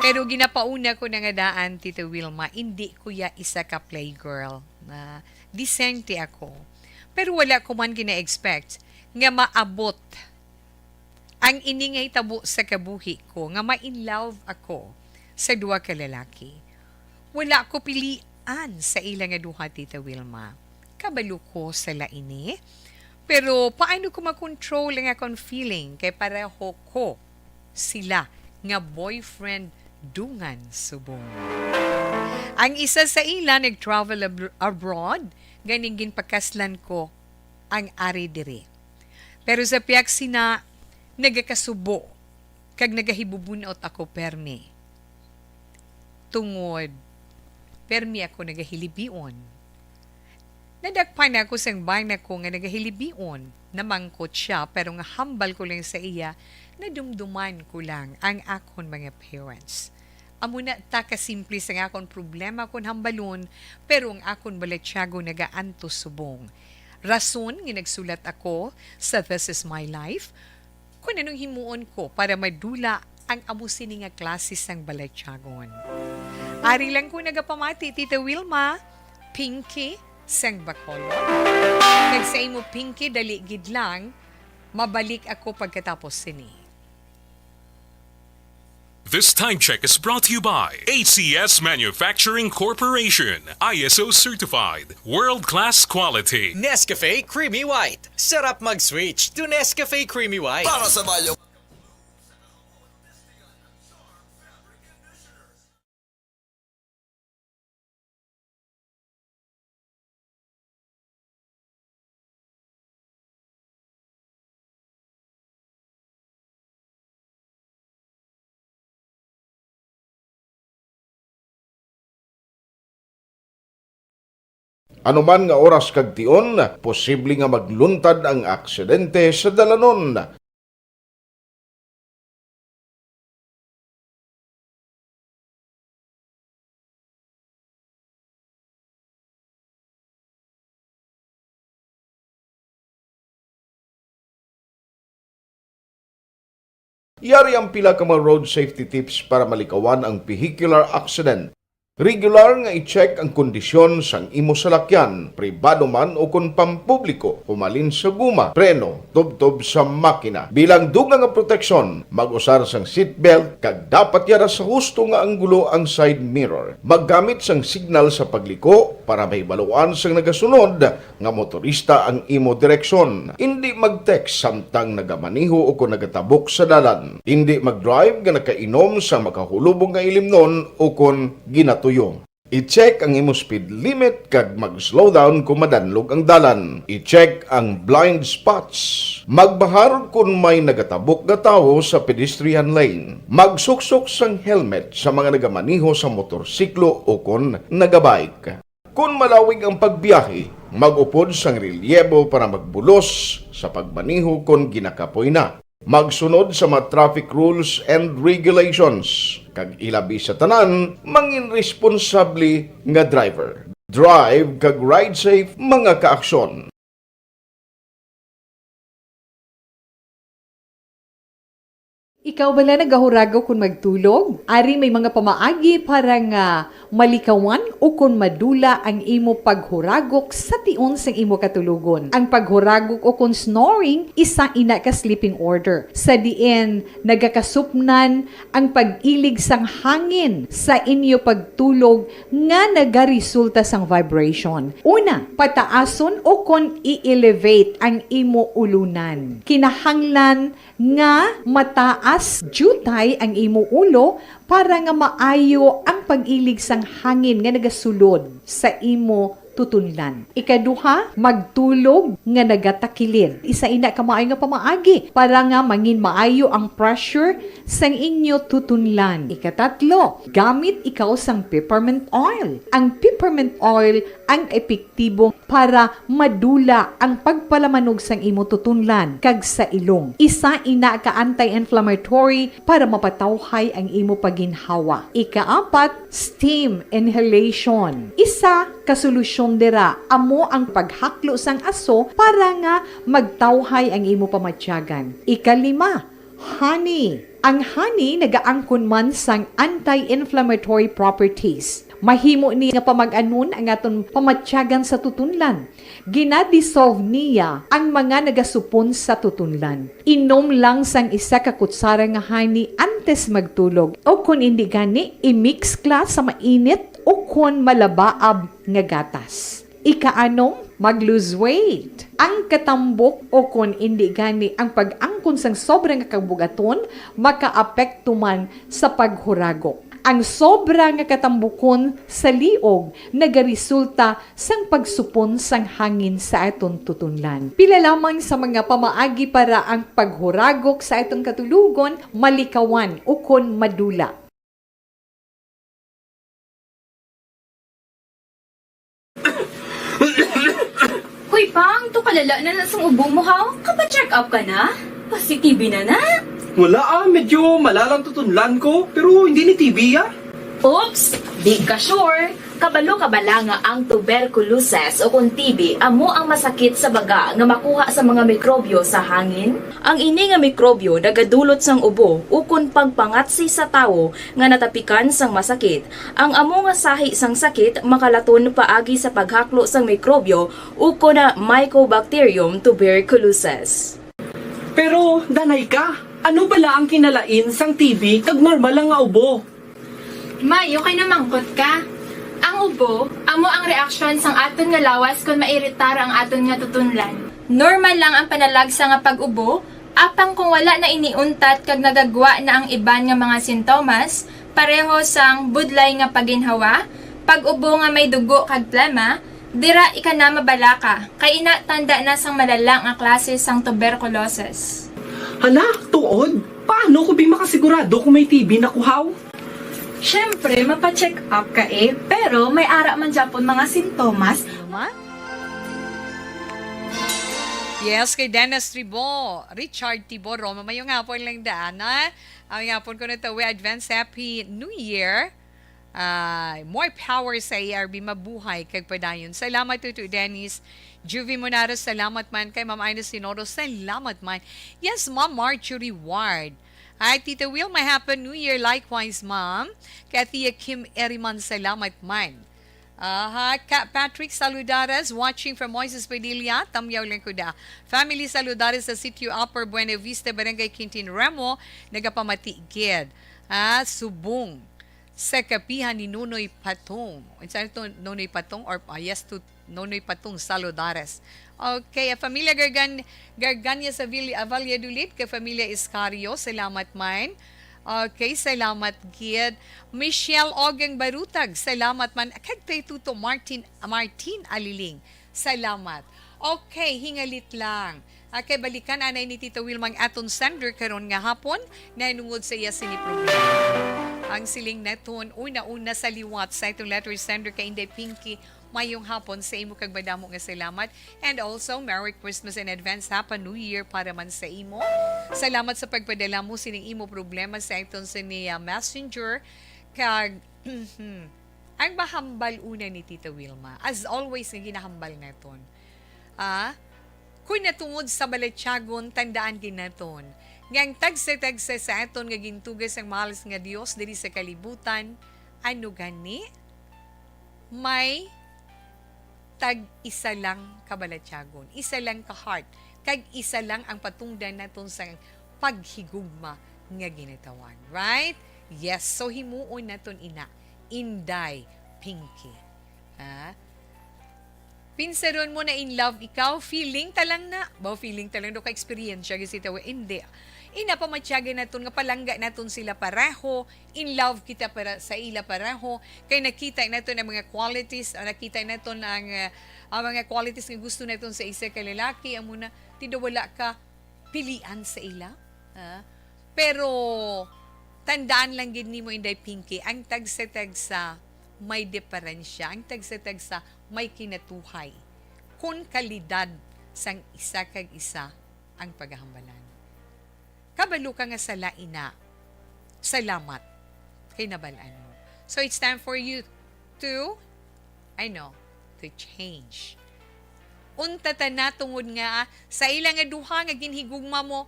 Pero ginapauna ko na nga daan, Tita Wilma, hindi ko ya isa ka playgirl na disente ako. Pero wala ko man gina-expect nga maabot ang iningay tabo sa kabuhi ko nga ma-in love ako sa duwa ka lalaki. Wala ko pilian sa ilang nga duha, Tita Wilma. Kabalo ko sa laini. Pero paano ko makontrol ang akong feeling kay pareho ko sila nga boyfriend dungan subong. Ang isa sa ila nag-travel abroad, ganing ginpakaslan ko ang ari diri. Pero sa piyak sina nagakasubo kag nagahibubunot ako permi. Tungod permi ako nagahilibion. Nadagpan ako sang bahay na ko nga nagahilibion. Namangkot siya pero nga hambal ko lang sa iya na dumduman ko lang ang akon mga parents. Amo na ta kasimple sa nga akon problema kon hambalon pero ang akon balatsyago nagaanto subong. Rason nga nagsulat ako sa This Is My Life kung anong himuon ko para madula ang amo sini nga klase sang balatsyagon. Ari lang ko nagapamati, Tita Wilma, Pinky, sang Bacolod. Nagsay mo, Pinky, dali gid lang, mabalik ako pagkatapos sini.
This time check is brought to you by ACS Manufacturing Corporation, ISO certified, world-class quality.
Nescafe Creamy White. Sarap mag-switch to Nescafe Creamy White.
Para sa bayo.
Anuman nga oras kag tion, posible nga magluntad ang aksidente sa dalanon. Yari ang pila ka mga road safety tips para malikawan ang vehicular accident. Regular nga i-check ang kondisyon sang imo salakyan, pribado man o kung pampubliko, humalin sa guma, preno, tubtob sa makina. Bilang dugang nga proteksyon, mag-usar sang seatbelt, kag dapat yara sa husto nga anggulo ang side mirror. Maggamit sang signal sa pagliko para may baluan sang nagasunod nga motorista ang imo direksyon. Hindi mag-text samtang nagamaniho o kung nagatabok sa dalan. Hindi mag-drive nga nakainom sa makahulubong nga ilimnon o kung ginato tuyo. I-check ang imo speed limit kag mag-slow down kung madanlog ang dalan. I-check ang blind spots. Magbahar kung may nagatabok nga tawo sa pedestrian lane. Magsuksok sang helmet sa mga nagamaniho sa motorsiklo o kung nagabike. Kung malawig ang pagbiyahe, mag-upod sang relyebo para magbulos sa pagmaniho kung ginakapoy na. Magsunod sa mga traffic rules and regulations. Kag ilabi sa tanan, mangin responsable nga driver. Drive kag ride safe mga kaaksyon.
Ikaw bala nagahurago kung magtulog? Ari may mga pamaagi para nga malikawan o kung madula ang imo paghuragok sa tion sang imo katulugon. Ang paghuragok o kung snoring, isa ina ka sleeping order. Sa diin, nagakasupnan ang pag-ilig sang hangin sa inyo pagtulog nga nagaresulta sang vibration. Una, pataason o kung i-elevate ang imo ulunan. Kinahanglan nga mataas jutay ang imo ulo para nga maayo ang pag-ilig sang hangin nga nagasulod sa imo tutunlan. Ikaduha, magtulog nga nagatakilid. Isa ina ka maayo nga pamaagi para nga mangin maayo ang pressure sang inyo tutunlan. Ikatatlo, gamit ikaw sang peppermint oil. Ang peppermint oil ang epektibo para madula ang pagpalamanog sang imo tutunlan kag sa ilong. Isa ina ka anti-inflammatory para mapatawhay ang imo paginhawa. Ikaapat, steam inhalation. Isa ka solusyon dira amo ang paghaklo sang aso para nga magtawhay ang imo pamatyagan. Ikalima, honey. Ang honey nagaangkon man sang anti-inflammatory properties. Mahimo ni nga pamag-anon ang aton pamatyagan sa tutunlan. Ginadissolve niya ang mga nagasupon sa tutunlan. Inom lang sang isa ka kutsara nga honey antes magtulog. O kung hindi gani, i-mix kla sa mainit o kung malabaab nga gatas. Ikaanom, mag-lose weight. Ang katambok o kung hindi gani ang pag-angkon sang sobrang kabugaton, makaapekto man sa paghuragok. Ang sobra nga katambukon sa liog nagaresulta sang pagsupon sang hangin sa atong tutunlan. Pila lamang sa mga pamaagi para ang paghuragok sa atong katulugon malikawan o kon madula.
Hoy, Pang, to kalala na sa ubo mo, ha? Kapa-check up ka na? Positibe na na?
Wala medyo malalang tutunlan ko, pero hindi ni TB
Oops! Di ka sure. Kabalo kabala nga ang tuberculosis o kung TB amo ang masakit sa baga nga makuha sa mga mikrobyo sa hangin. Ang ini nga mikrobyo nagadulot sang ubo ukon pagpangatsi sa tawo nga natapikan sang masakit. Ang amo nga sahi sang sakit makalaton paagi sa paghaklo sang mikrobyo ukon na Mycobacterium tuberculosis.
Pero, danay ka, ano bala ang kinalain sang TB kag normal lang nga ubo?
Mayo kay namangkot ka. Ang ubo, amo ang reaksyon sang aton nga lawas kung mairitar ang aton nga tutunlan. Normal lang ang panalagsa nga pag-ubo, apang kung wala na iniuntat kag nagagwa na ang iban nga mga sintomas, pareho sang budlay nga paginhawa, pag-ubo nga may dugo kag plema, dira ika na mabalaka, kay ina tanda na sang malalang nga klase sang tuberculosis.
Hala, tuod? Paano ko makasigurado kung may TB na kuhaw?
Siyempre, mapacheck up ka pero may ara man Japon mga sintomas.
Yes, kay Dennis Tribo, Richard Tiboro, mamayong hapon lang daan, ha? Ang hapon ko na ito, we advance Happy New Year. More power sa ARB, mabuhay kag padayon. Salamat to Dennis. Juvie Monares, salamat man. Kay Ma'am Ina Sinoro, salamat man. Yes, Ma'am Marjorie Ward. Hi, Tita Will, may Happy New Year. Likewise, Ma'am. Kay Tia Kim Eriman, salamat man. Patrick Saludares, watching from Moises Padilla, Tamyaw Lengkuda. Family Saludares sa Sitio Upper Buena Vista, Barangay Quintin Remo, nagapamatigid. Subong. Sa kapihan ni Nonoy Patong. Saan ito Nonoy Patong? Or yes to Nonoy Patong Saludares. Okay, Familia Garganya sa Valladolid, Familia Iscario, salamat man. Okay, salamat gid. Michelle Ogang Barutag, salamat man. Kagtay tuto Martin Aliling, salamat. Okay, hingalit lang. Okay, balikan anay ni Tita Wilmang aton sender karon nga hapon na nungod sa iya sini problema. Ang siling neton una-una sa liwat sa itong letter sender kay Inday Pinky mayong hapon sa imo kag madamo nga salamat, and also Merry Christmas in advance, Happy New Year para man sa imo. Salamat sa pagpadala mo sining imo problema sa itong sini messenger kag ang mahambal una ni Tita Wilma as always nga ginahambal naton. Kung natungod sa balatyagon, tandaan ginaton Ngang tagsa-tagsa sa aton nga gintugas ang mahal nga Dios diri sa kalibutan, ano gani? May tag-isa lang kabalatyagon, isa lang ka-heart, kag isa lang ang patungdan naton sa paghigugma nga ginatawan. Right? Yes, so himuon naton ina, Inday Pinky. Ha? Pinsaron mo na in love ikaw, feeling talang na. Feeling talang do ka-experience siya kasi tawa, hindi. Ina pa matyaga naton nga palangga naton sila pareho, in love kita para sa ila pareho, kay nakita naton ang mga qualities, nakita naton ang mga qualities nga gusto naton sa isa ka lalaki, amo na tido wala ka pilian sa ila. Pero tandaan lang gid nimo Inday Pinky, ang tagsa-tagsa may diferensya, ang tagsa-tagsa may kinatuhay. Kung kalidad sang isa kag isa ang paghahambalan. Kabalo ka nga sa laina. Salamat kay nabalaan mo. So it's time for you to to change. Unta ta na tungod nga sa ilang nga duha nga ginhigugma mo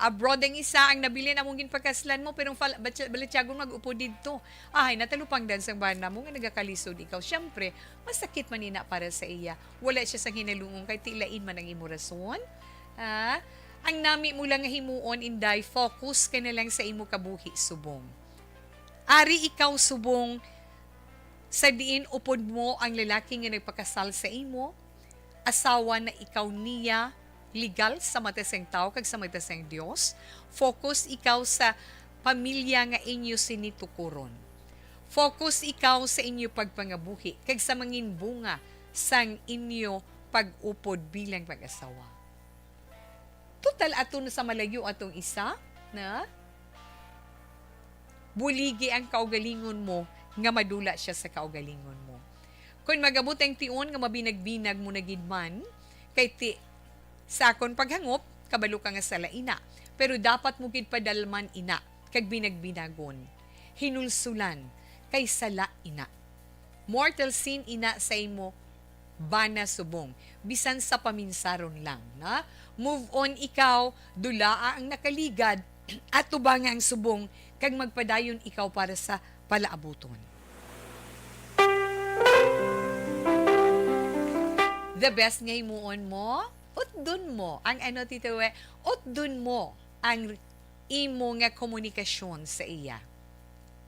abroad ang isa ang nabilin among ginpagkaslan mo pero balatyagon mag-upo didto. Ay natalupang dan sang bana mo nga nagakalisod ikaw. Syempre, masakit man ina para sa iya. Wala siya sang hinalungong kay tilain man ang imo rason. Ang nami mo lang nga himuon Inday, focus ka na lang sa imo kabuhi subong. Ari ikaw subong sa diin upod mo ang lalaki nga nagpakasal sa imo. Asawa na ikaw niya, legal sa mata sang tao kag sa mata sang Dios. Focus ikaw sa pamilya nga inyo sinitukuron. Focus ikaw sa inyo pagpangabuhi kag sa mangin bunga sang inyo pag-upod bilang pag-asawa. Total aton sa malayo atong isa na buligi ang kaugalingon mo nga madula siya sa kaugalingon mo. Kung magabot ang tion nga mabinag-binag mo na gidman, kay ti sa akon paghangop, kabalo ka nga sa laina. Pero dapat mo gid padalman ina, kag binag-binagon. Hinulsulan, kay sala ina. Mortal sin ina sa imo, bana subong. Bisan sa paminsaron lang. Na? Move on ikaw, dulaa ang nakaligad, at tubang ang subong, kag magpadayon ikaw para sa palaabuton. The best nga himuon mo, utdun mo ang tito utdun mo ang imo nga komunikasyon sa iya.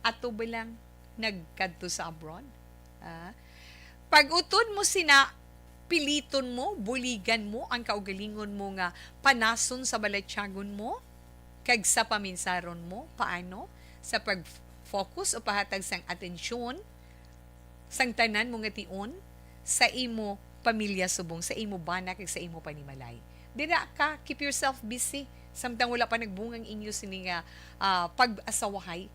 Ato ba lang nagkadto sa abroad? Pag utod mo sina, piliton mo, buligan mo ang kaugalingon mo nga panason sa balatyagon mo, kag sa paminsaron mo, paano? Sa pag-focus o pahatag sang atensyon, sang tanan mo nga tion, sa imo pamilya subong, sa imo bana kag sa imo panimalay. Dira ka, keep yourself busy. Samtang wala pa nagbungang inyo sini nga pag-asawahay.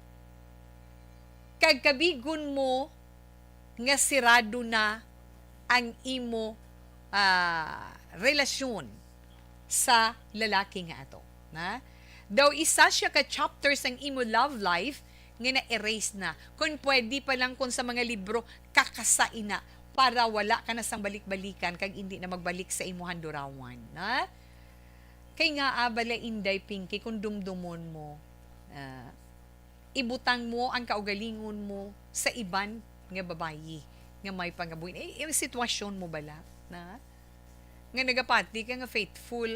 Kag kabigon mo nga sirado na ang imo relasyon sa lalaki nga ato. Na? Daw isa siya ka chapters ang imo love life nga na-erase na. Kung pwede pa lang kung sa mga libro, kakasain na para wala ka na sang balik-balikan kag hindi na magbalik sa imuhan durawan. Na? Kay nga abala Inday Pinky, kung dumdumon mo, ibutang mo ang kaugalingon mo sa iban nga babayi nga may pangabuhin. Yung sitwasyon mo bala? Na? Nga nagapati ka nga faithful,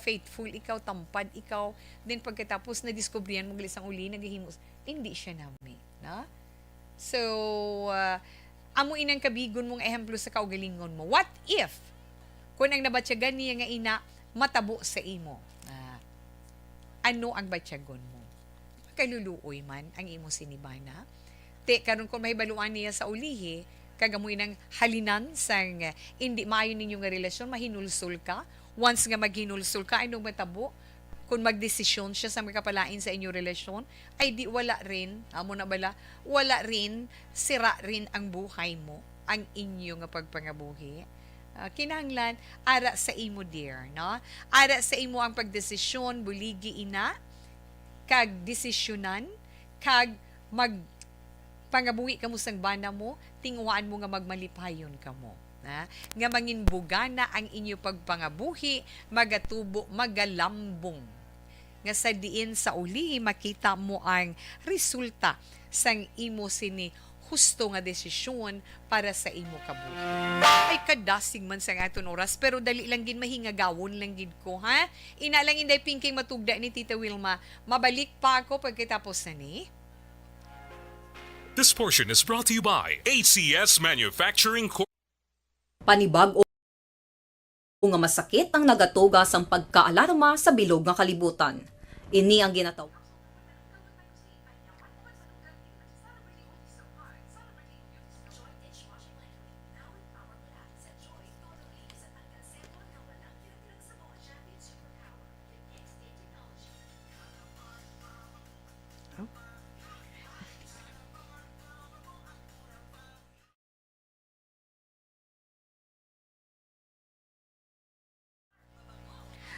faithful ikaw, tampad ikaw, then pagkatapos na-discoveryan mo galisang uli, nagahimos, hindi siya nami. Na? So, amo inang kabigon mong ehemplo sa kaugalingon mo. What if, kung ang nabatyagan niya nga ina, matabo sa imo? Ano ang batyagon mo? Kaluluoy man ang imo sinibana. Karon kung mahibaluan niya sa ulihi, kagamoy ng halinan sang hindi maayon ninyo nga relasyon, mahinulsul ka. Once nga maghinulsul ka, anong matabo? Kung magdesisyon siya sa magkapalain sa inyong relasyon, ay di wala rin, amo na bala, wala rin, sira rin ang buhay mo, ang inyo nga pagpangabuhi. Kinahanglan, ara sa imo dear, no? Ara sa imo ang pagdesisyon, buligi ina, kag desisyonan, kag pangabuhi ka mo sang bana mo, tinguhaan mo nga magmalipayon ka mo. Nga manginbugana ang inyo pagpangabuhi, magatubo, magalambong. nga sa diin sa uli makita mo ang resulta sang imo sini husto nga desisyon para sa imo kabuhi. Ay kadasig man sa aton oras pero dali lang gid mahingagawon lang gid ko ha. Ina lang inday pinking matugda ni Tita Wilma. Mabalik pa ako pagkatapos na ni.
This portion is brought to you by ACS Manufacturing Corp.
Panibag o nga masakit ang nagatugas ang pagkaalarma sa bilog nga kalibutan. Ini ang ginatawag.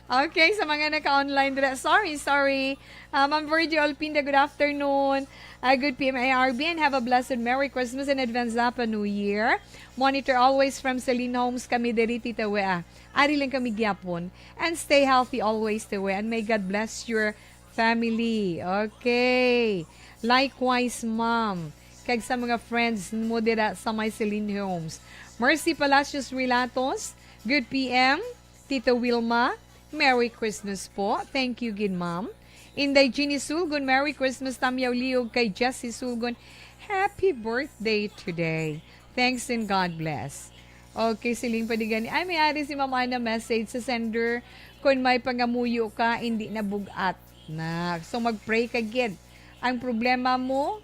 Okay, sa mga naka-online dira. Sorry. Ma'am Virgie Alpinda, good afternoon. Good PMARB and have a blessed Merry Christmas and advance Happy New Year. Monitor always from Celine Homes kami diri Tita Wea. Ari lang kami gyapon. And stay healthy always Tita Wea. And may God bless your family. Okay. Likewise, ma'am. Kag sa mga friends mo dira sa my Celine Homes. Mercy Palacios Relatos. Good PM. Tita Wilma. Merry Christmas po. Thank you, gid ma'am. Inday Ginny Sulgon, Merry Christmas. Tamyaw Liog kay Jessie Sulgon. Happy birthday today. Thanks and God bless. Okay, siling padigani. Ay, may ari si mama na message sa sender. Kung may pangamuyo ka, hindi na bugat na. So, mag-pray ka, gid. Ang problema mo,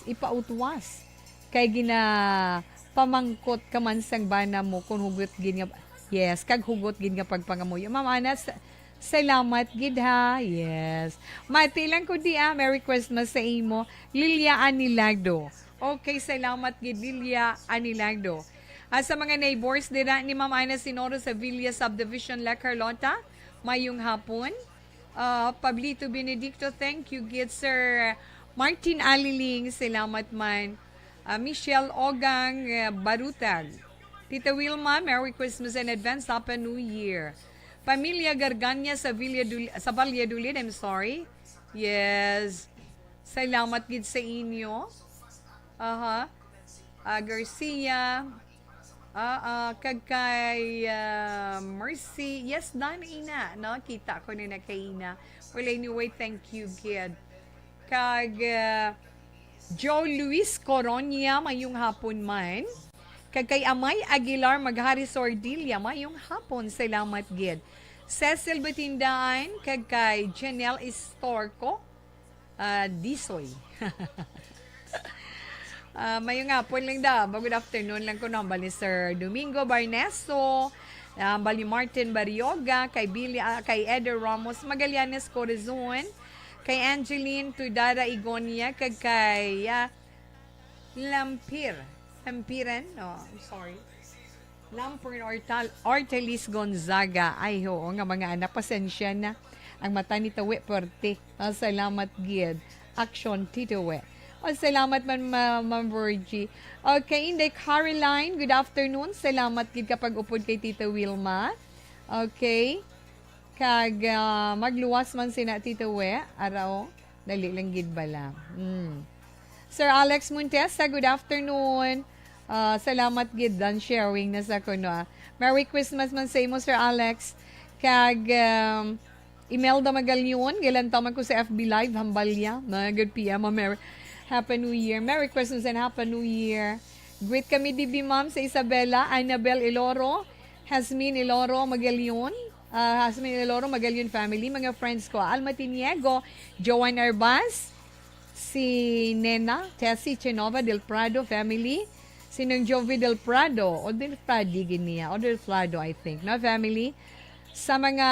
ipautwas. Kay gina pamangkot ka man sang bana mo kung hugot gid nga. Yes, kag hugot gid nga pagpangamuyo. Ma'am Ana, salamat gid ha. Yes. Mati lang ko di Merry Christmas sa imo. Lilia Anilagdo. Okay, salamat gid Lilia Anilagdo. Sa mga neighbors dira ni Ma'am Ana Sinoro sa Villa Subdivision La Carlota, mayong hapon. Pablito Benedicto, thank you gid Sir Martin Aliling, salamat man. Michelle Ogang Barutag. Tita Wilma, Merry Christmas and advance Happy New Year. Pamilya Garganya sa Valladolid, I'm sorry. Yes. Salamat gid sa inyo. Garcia. Kag kay Mercy. Yes, dana ina. No? Kita ko na kay ina. Well, anyway, thank you, kid. Kag Joe Luis Coronia, mayong hapon man. Kag kay Amay Aguilar Maghari Sordilla, mayong hapon, salamat gid. Cecil Batindaan, kag kay Janelle Estorco, Disoy. Mayong hapon lang da, good afternoon lang ko nambal ni Sir Domingo Barnesto, bali Martin Barioga, kay Billy, kay Eder Ramos Magallanes Corazon, kay Angeline Tudara Igonia, kag kay Lampiran? No, I'm sorry. Lampern Ortalis Gonzaga. Ay, oo nga mga anak, pasensya na. Ang mata ni Tawe Porte. Salamat, gid. Action, Tito We. Salamat man, Ma'am Virgie. Okay, Inday Caroline, good afternoon. Salamat, gid kapag upod kay Tita Wilma. Okay. Kag magluwas man sina Tito We. Araw, dali lang gid bala. Sir Alex Montesa, good afternoon. Salamat gid dan sharing na sa kuno. Merry Christmas man sa imo Sir Alex. Kag Imelda Magalyon, gilanta man ko sa FB Live Hambalya. Good PM, Happy New Year. Merry Christmas and Happy New Year. Greet kami DB Ma'am sa Isabela, Annabel Iloro, Hasmin Iloro Magalyon. Hasmin Iloro Magalyon family, mga friends ko. Alma Tiniego, Joanne Arbas, si Nena, Tessie Chenova del Prado family, sinong Jovi del Prado, o del Prado, o del Prado, I think, no, family. Sa mga,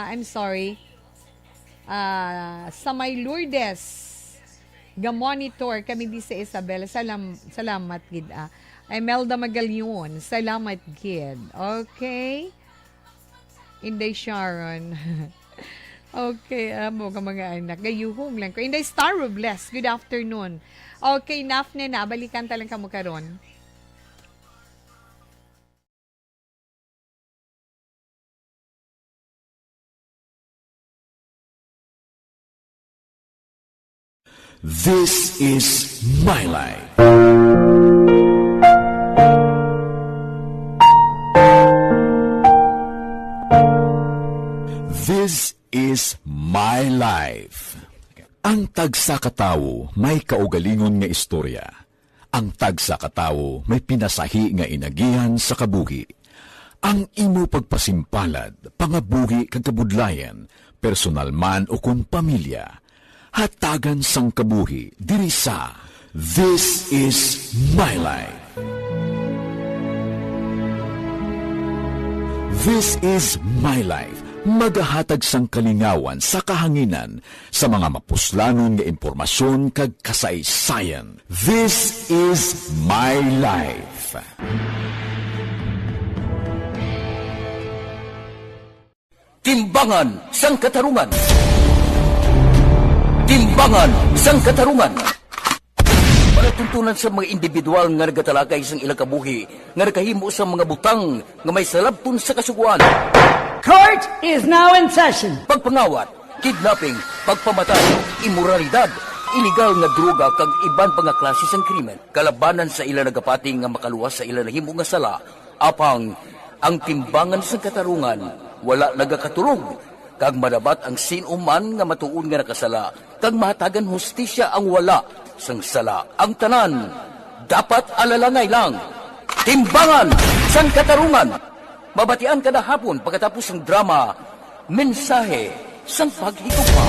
I'm sorry, sa may Lourdes, ga-monitor kami di sa Isabela, salamat, gid. Imelda Magalyon, salamat, gid. Okay? Inday Sharon. Okay, mga anak. Gayuhong lang ko. Inday Star Robles, good afternoon. Okay, Nafne na. Balikan talang kamo karon.
This is My Life. This is My Life. Ang tagsa katawo may kaugalingon nga istorya. Ang tagsa katawo may pinasahi nga inagihan sa kabuhi. Ang imo pagpasimpalad, pangabuhi kag kabudlayan, personal man o kun pamilya, hatagan sang kabuhi diri sa This is My Life. This is My Life. Magahatag sang kalingawan sa kahanginan sa mga mapuslanon nga impormasyon kag kasaysayan. This is My Life.
Timbangan sang katarungan. Timbangan sang katarungan. Palatuntunan sa mga individual nga nagatalakay sang ilang kabuhi nga nakahimo sa mga butang nga may salabton sa kasuguan.
Court is now in session.
Pagpangawat, kidnapping, pagpamatay, imoralidad, iligal nga droga kag iban pa nga klase sang krimen. Kalabanan sa ilang nagapati nga makaluwas sa ilang nahimo nga sala, apang ang timbangan sang katarungan wala nagakatulog. Kag madabat ang sinuman nga matuon nga nakasala, kag mahatagan hustisya ang wala sang sala. Ang tanan, dapat alalangay lang. Timbangan sang katarungan. Mabatian kada hapon pagkatapos ng drama, mensahe sang paghigugma.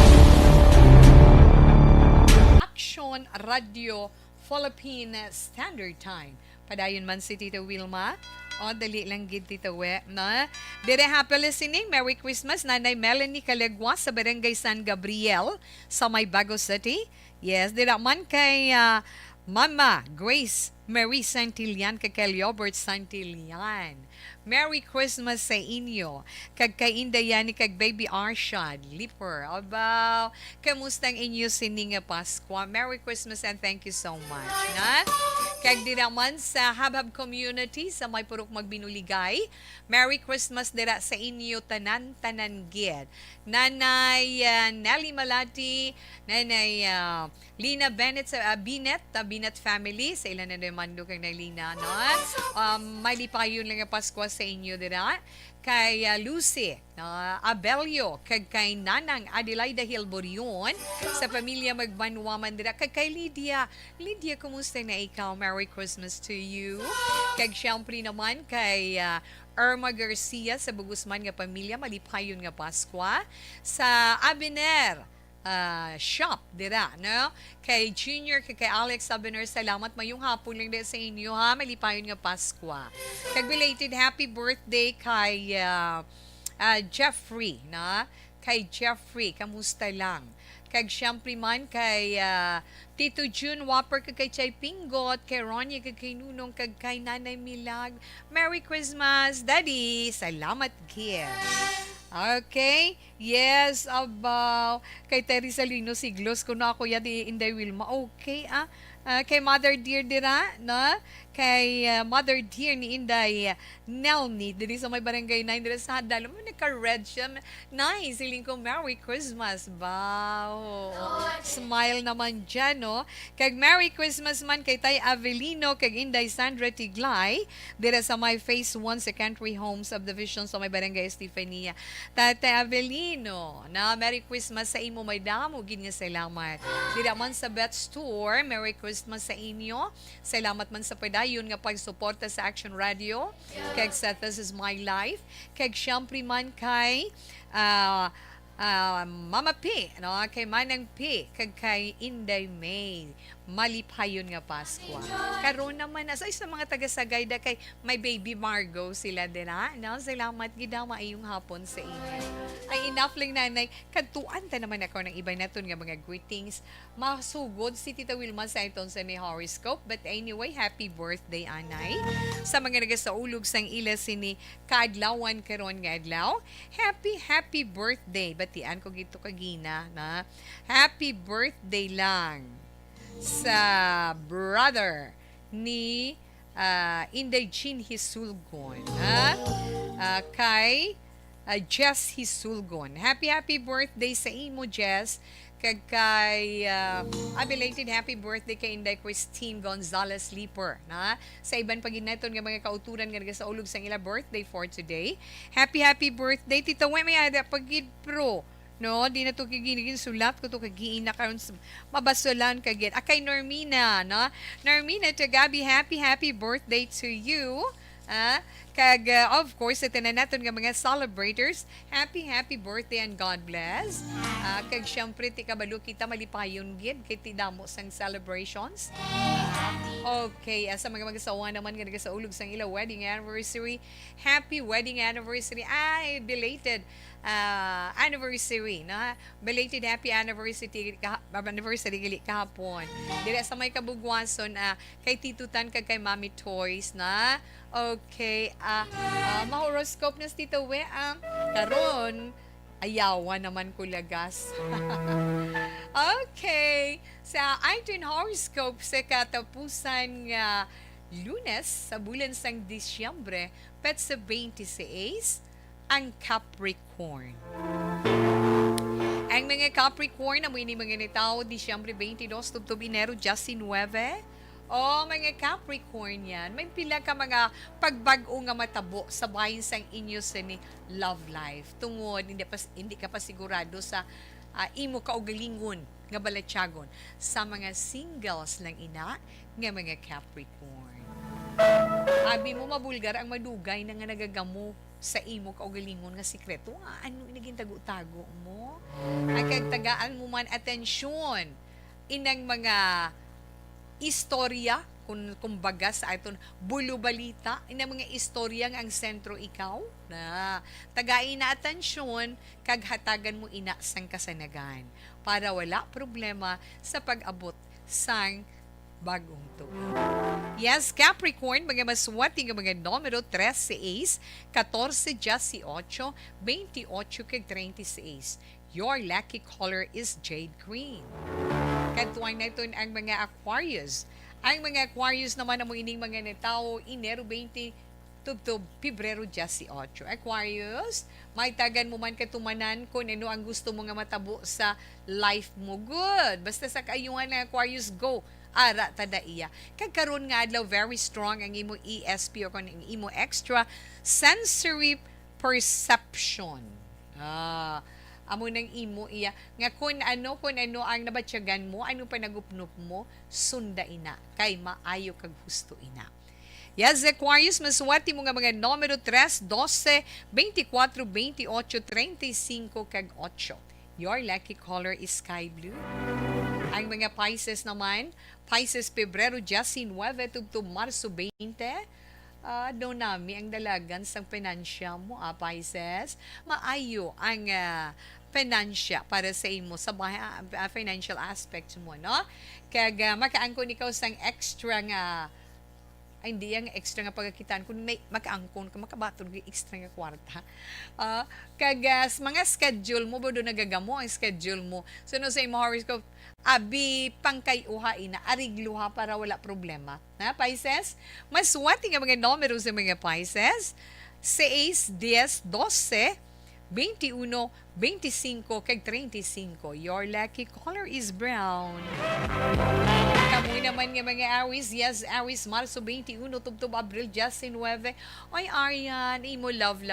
Action Radio Philippine Standard Time. Padayon man si Tita Wilma. O, dali lang gid Tita We, na. Dire happy listening. Merry Christmas, Nanay Melanie Calegua sa Barangay San Gabriel sa May Bago City. Yes, dira man kay Mama Grace Marie Santillan kay Liobert Santillan. Merry Christmas sa inyo. Kag kay Indayani kag Baby Arshad Lipper. Abaw, kamusta ang inyo sining nga Pasko? Merry Christmas and thank you so much. Na? Kag di naman sa Habhab Community sa May Purok Magbinuligay. Merry Christmas dira sa inyo tanan-tanan gid. Nanay Nelly Malati, Nanay Lina Bennett sa Binet family sa ilan na naman do kay Lina, no? May lipayon lang nga Pasko sa inyo dira. Kay Lucy Abelio, kag kay Nanang Adelaida Hilborion, sa pamilya Magbanwaman dira, kag kay Lydia. Lydia, kumusta na ikaw? Merry Christmas to you. Kag syempre naman kay Irma Garcia sa Bugusman nga pamilya, malipayon nga Pasko. Sa Abiner shop dira, no? Kay Junior, kay Alex Abiner, salamat mayong hapon lang din sa inyo, ha? Malipayon nga Pasko. Kag belated happy birthday kay Jeffrey, na? Kay Jeffrey, kamusta lang? Kag syempre man kay Tito June Whopper, kag kay Chay Pingot, kay Ronya, kag kay Nunong, kag kay Nanay Milag. Merry Christmas, Daddy! Salamat, kid! Okay? Yes, abaw. Kay Teresa Lino Siglos, kung ako yan, Inday Wilma. Okay, kay Mother Dear dira, no? Kay Mother Dear ni Inday Nelny, diri sa may barangay 9 dira sa Hadal. Nagka-red siya. Nice, siling ko, Merry Christmas. Wow. Smile naman dyan, no? Kag Merry Christmas man kay Tay Avelino, kag Inday Sandra Tiglay, dira sa may Phase 1 Secondary Home Subdivision sa may barangay Estefania. Tatay Avelino, na Merry Christmas sa imo, may damo, ginya salamat. Dira man sa Bet Store, Merry Christmas sa inyo. Salamat man sa padayon nga pagsuporta sa Action Radio. Kag sa This is My Life. Kag syempre man kay Mama P, no? Kay Manang P, kag kay Inday May. Malipayon nga Pasko. Karon naman sa mga taga-Sagayda kay may Baby Margo sila dira, no? Salamat gid maayong hapon sa inyo. Ay enough lang nanay, kadtuan ta naman ako ng iba naton nga mga greetings. Masugod si Tita Wilma sa iton sa ni horoscope, but anyway, happy birthday anay. Sa mga nagasaulog sang ila sini kaadlawan karon nga adlaw, happy birthday. Batian ko gito kagina na happy birthday lang sa brother ni Inday Jean Hisulgon, kay Jess Hisulgon. Happy birthday sa imo, Jess. kay a belated happy birthday kay Inday Christine Gonzalez Leeper na sa iban paginaton nga mga kauturan nga sa ulog sang ila birthday for today. Happy birthday Tita We, may ada pagid pro. No, di na to kiginigin sulat ko to kagiin na karon mabasolan kagit. Akay Normina, no? Normina to Gabi, happy birthday to you. Kag of course ito na natin nga mga celebrators. Happy birthday and God bless. Kag syempre ti kabalo kita malipayon gid kay ti damo sang celebrations. Okay, sa mga magsawa naman nga sa ulog sang ila wedding anniversary. Happy wedding anniversary. Ay, belated anniversary, na belated happy anniversary gali kahapon. Dira sa may kabugwason kay Titutan kag kay Mami Toys na. Okay, ma-horoscope na Tito We karon ayawa naman ko lagas. Okay, sa ating horoscope sa katapusan nga Lunes sa bulan sang Disyembre, petsa 26, ang Capricorn. Ang mga Capricorn na mga nitao Disyembre 22 tubtob Enero 19. O mga Capricorn yan, may pila ka mga pagbag-o nga matabo sa bahin sang inyo sa ni love life. Tungod, hindi ka pa sigurado sa imo kaugalingon nga balatyagon sa mga singles lang ina nga mga Capricorn. Abi mo mabulgar ang madugay na nga nagagamo sa imo kaugalingon nga sikreto. Ano inaging tago-tago mo? Ay kagtagaan mo man atensyon inang mga istorya, kumbaga sa aton bulubalita, ina mga istorya ang sentro ikaw, na tagain na atensyon, kag hatagan mo ina sang kasanagan, para wala problema sa pag-abot sang bagong tuig. Yes, Capricorn, mga maswati nga mga numero 13, 14, 18, 28, kag 36. Your lucky color is jade green. Katuwang na ito ang mga Aquarius. Ang mga Aquarius naman na mo ining mga netao, Enero 20 to Pebrero 18. Aquarius, may tagan mo man katumanan kung ano ang gusto mo nga matabo sa life mo. Good. Basta sa kaayungan na Aquarius, go. Ara tada iya. Kagkaroon nga adlaw very strong ang imo ESP o kung ang imo extra sensory perception. Amo nang imo iya nga kung ano ang nabatyagan mo, ano pa nagupnop mo, sunda ina kay maayo kag husto ina. Yes, Aquarius, maswati mo nga mga numero 3, 12, 24, 28, 35 kag 8. Your lucky color is sky blue. Ang mga Pisces naman, Pisces Pebrero 19 tubto Marso 20. Doon nami ang dalagan sa finansya mo, Pisces. Maayo ang finansya para sa imo sa financial aspect mo, no? Kaya makaangkon ikaw sang extra nga hindi ang extra nga pagkakitaan kung may makaangkon ka makabatod ng extra nga kwarta. Kaya mga schedule mo, bodo nagagamo ang schedule mo. So no sa imo horoscope, abi pangkayuha ina, arigluha para wala problema. Na Pisces? Maswati nga mga numero sa mga Pisces. 6, 10, 12, 21, 25, kag 35. Your lucky color is brown. Kamu naman nga mga Aries. Yes, Aries, Marso 21, tubtob Abril 19. Ay, Arian, imo love.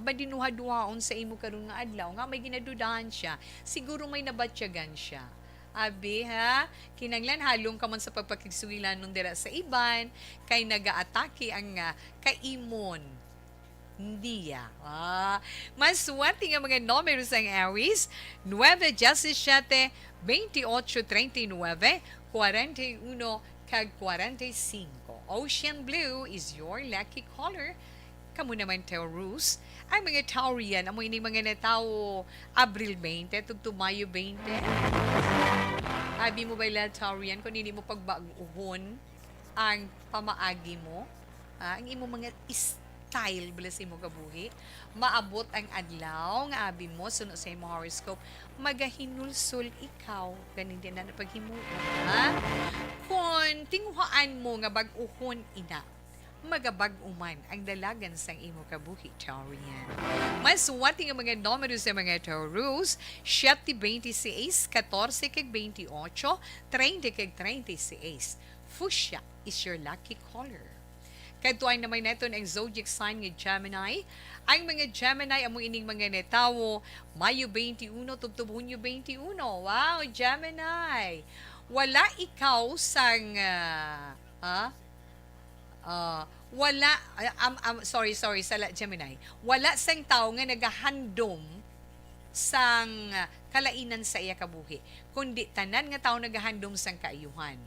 Madinuha-duhaon sa imo karon nga adlaw. Nga may ginadudahan siya. Siguro may nabatyagan siya. Abi ha, kinanglan halong ka man sa pagpakigsuwilan nung dira sa iban, kay nagaatake ang kaimon. Hindi ya. Maswati nga mga numero sa Aries, 9, 17, 28, 39, 41, kag 45. Ocean blue is your lucky color. Kamu naman Taurus. Ang mga Taurian, amo ini mga natao Abril 20, tugto Mayo 20. Abi mo ba ila Taurian, kung hindi mo pagbaguhon ang pamaagi mo, ang imo mga style bilas imo kabuhi, maabot ang adlaw nga abi mo suno sa imo horoscope, magahinulsol ikaw ganin din na paghimuon, ha? Kung tinguhaan mo nga bag-uhon ina, magabag-uman ang dalagan sang imo kabuhi, Taurian. Mas wati nga mga numero sa mga Taurus, 7-26, 14-28, 30-36. Fuchsia is your lucky color. Kadtuan naman natin ang zodiac sign ng Gemini. Ang mga Gemini, amo ining mga netawo, Mayo 21, tubtub Hunyo 21. Wow, Gemini! Wala ikaw sang, sala Gemini. Wala sang tao nga nagahandom sang kalainan sa iya kabuhi. Kundi tanan nga tao nagahandom sang kaayuhan.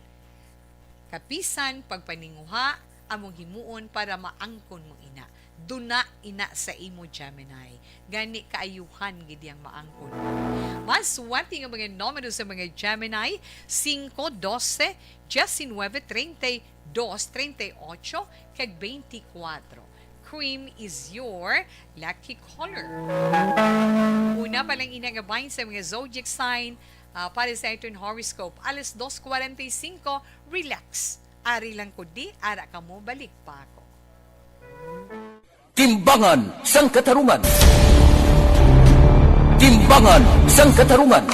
Kapisan, pagpaninguha, among himuon para maangkon mong ina. Duna ina sa imo Gemini. Gani kaayuhan gid yang maangkon. Mas wati nga mga numero sa mga Gemini, 5, 12, 19, 32, 38, kag 24. Cream is your lucky color. Una pa lang inagabayin sa mga zodiac sign para sa itong horoscope. Alas 2:45, relax. Ari lang ko di, ara ka mo, balik pa ako.
Timbangan sang katarungan. Timbangan sang katarungan.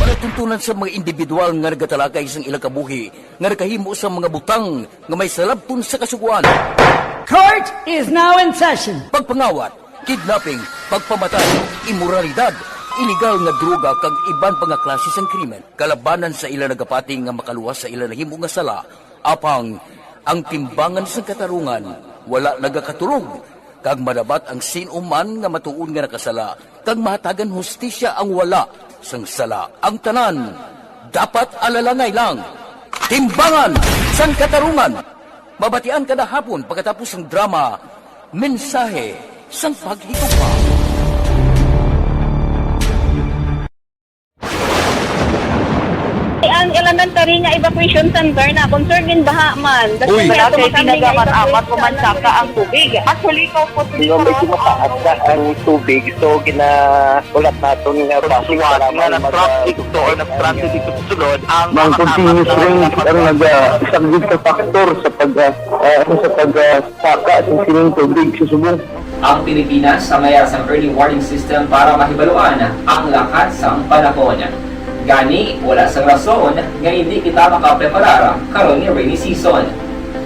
Panatuntunan sa mga individual nga nagatalakay sang ilang kabuhi, nga nakahimo sa mga butang nga may salabton sa kasuguan.
Court is now in session.
Pagpangawat, kidnapping, pagpamatay, imoralidad, iligal nga droga kag iban pa nga klase sang krimen. Kalabanan sa ila nagapati nga makaluwas sa ila nahimo nga sala, apang ang timbangan sang katarungan wala nagakatulog. Kag madabat ang sinuman nga matuon nga nakasala, kag mahatagan hustisya ang wala sang sala. Ang tanan dapat alalangay lang. Timbangan sang katarungan. Mabatian kada hapon pagkatapos ng drama, mensahe sang paghigugma.
Ang elementary nga evacuation center na concern din baha man.
Uy, kaya pinagamat-amat kumansaka ang tubig. Actually, ko po medyo mataas na ang tubig. So, ginaulat natin nga basiwat nga na-traffic to or na-traffic dito sa sunod. Ang continuous ring ang isang dito factor sa pagsaka sa sining tubig sa subong.
Ang Pilipinas sa mayroon sa early warning system para mahibaluan ang lakas ng panahon. Gani, wala sa rason nga hindi kita makapreparar karon ni rainy season.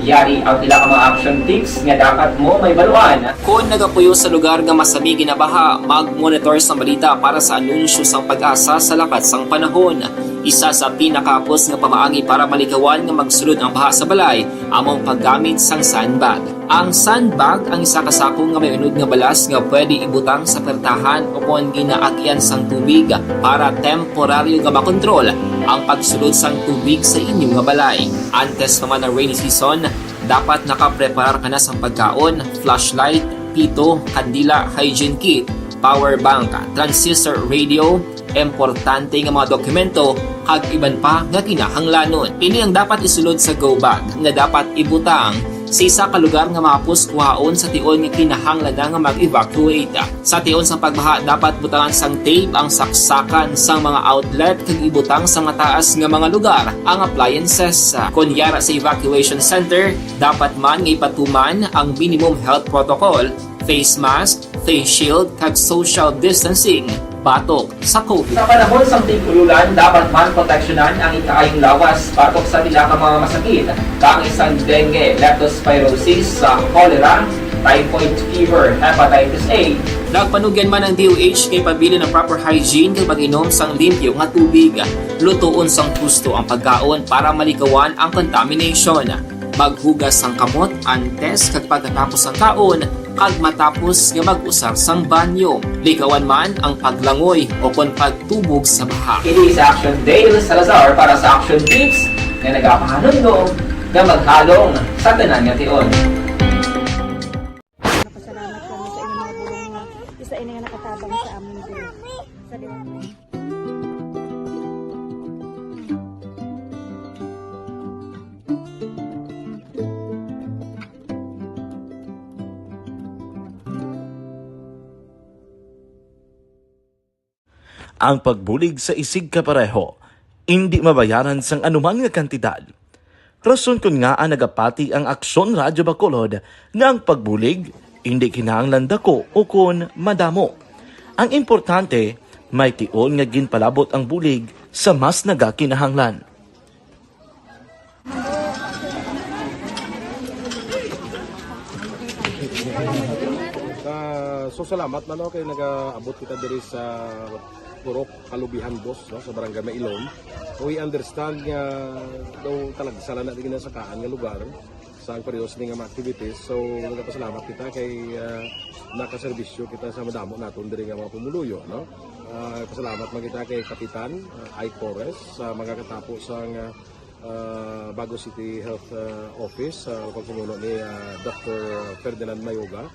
Yari ang pila ka mga action tips nga dapat mo may baluan.
Kung nagapuyo sa lugar nga masabi ginabaha, mag-monitor sa balita para sa anunsyo sang pag-asa sa lakat sang panahon. Isa sa pinakapos nga pamaagi para malikawan nga magsulod ang baha sa balay, among paggamit sang sandbag. Ang sandbag ang isa ka sako nga may unod nga balas nga pwede ibutang sa pertahan upon ginaagyan sang tubig para temporaryo nga makontrol ang pagsulod sang tubig sa inyong nga balay. Antes naman ng rainy season, dapat nakapreparar ka na sang pagkaon, flashlight, pito, kandila, hygiene kit, power bank, transistor radio, importante nga mga dokumento kag iban pa nga kinahanglanon. Ini ang dapat isulod sa go bag nga dapat ibutang sa isa ka lugar nga mapus kuhaon sa tion nga kinahanglan nga mag-evacuate. Sa tion sa pagbaha dapat butangan sang tape ang saksakan sang mga outlet kag ibutang sa mataas nga mga lugar ang appliances. Kunyara sa evacuation center, dapat man nga ipatuman ang minimum health protocol, face mask, face shield kag social distancing batok sa COVID.
Sa panahon sa tig-ululan, dapat man proteksyonan ang ikaayong lawas batok sa tila ka mga masakit. Kang isang dengue, leptospirosis, cholera, typhoid fever, hepatitis A.
Nagpanugyan man ang DOH kay pabili ng proper hygiene kay pag-inom sang limpyo nga tubig. Lutuon sang gusto ang pagkaon para malikawan ang contamination. Maghugas sang kamot antes kag pagkatapos ang kaon kag matapos nga mag-usar sang banyo. Likawan man ang paglangoy o kon pagtubog sa baha.
Kini sa Action Dale Salazar para sa action tips nga nagapahanundong nga maghalong sa tanan nga tion.
Napasalamat kami sa inyong mga bulong nga isa ini nga nakatabang sa amin din. Sa
Ang pagbulig sa isig kapareho, hindi mabayaran sang anuman nga kantidad. Rason kun nga ang nagapati ang Aksyon Radyo Bacolod nga ang pagbulig hindi kinahanglan dako o kun madamo. Ang importante, may tion nga ginpalabot ang bulig sa mas nagakinahanglan.
So salamat man kay nagaabot kita diri sa Purok Kalubihan Boss no, sa Barangay Mailom. We understand nga daw talaga sala na din sa kaan nga lugar sa periyos ning mga activities. So nagapasalamat kita kay nakaserbisyo kita sa madamo naton diri nga mga pumuluyo no. Pasalamat man kita kay Kapitan I. Torres sa mga katapo sa Bago City Health Office sa pagpumuno ni Dr. Ferdinand Mayoga.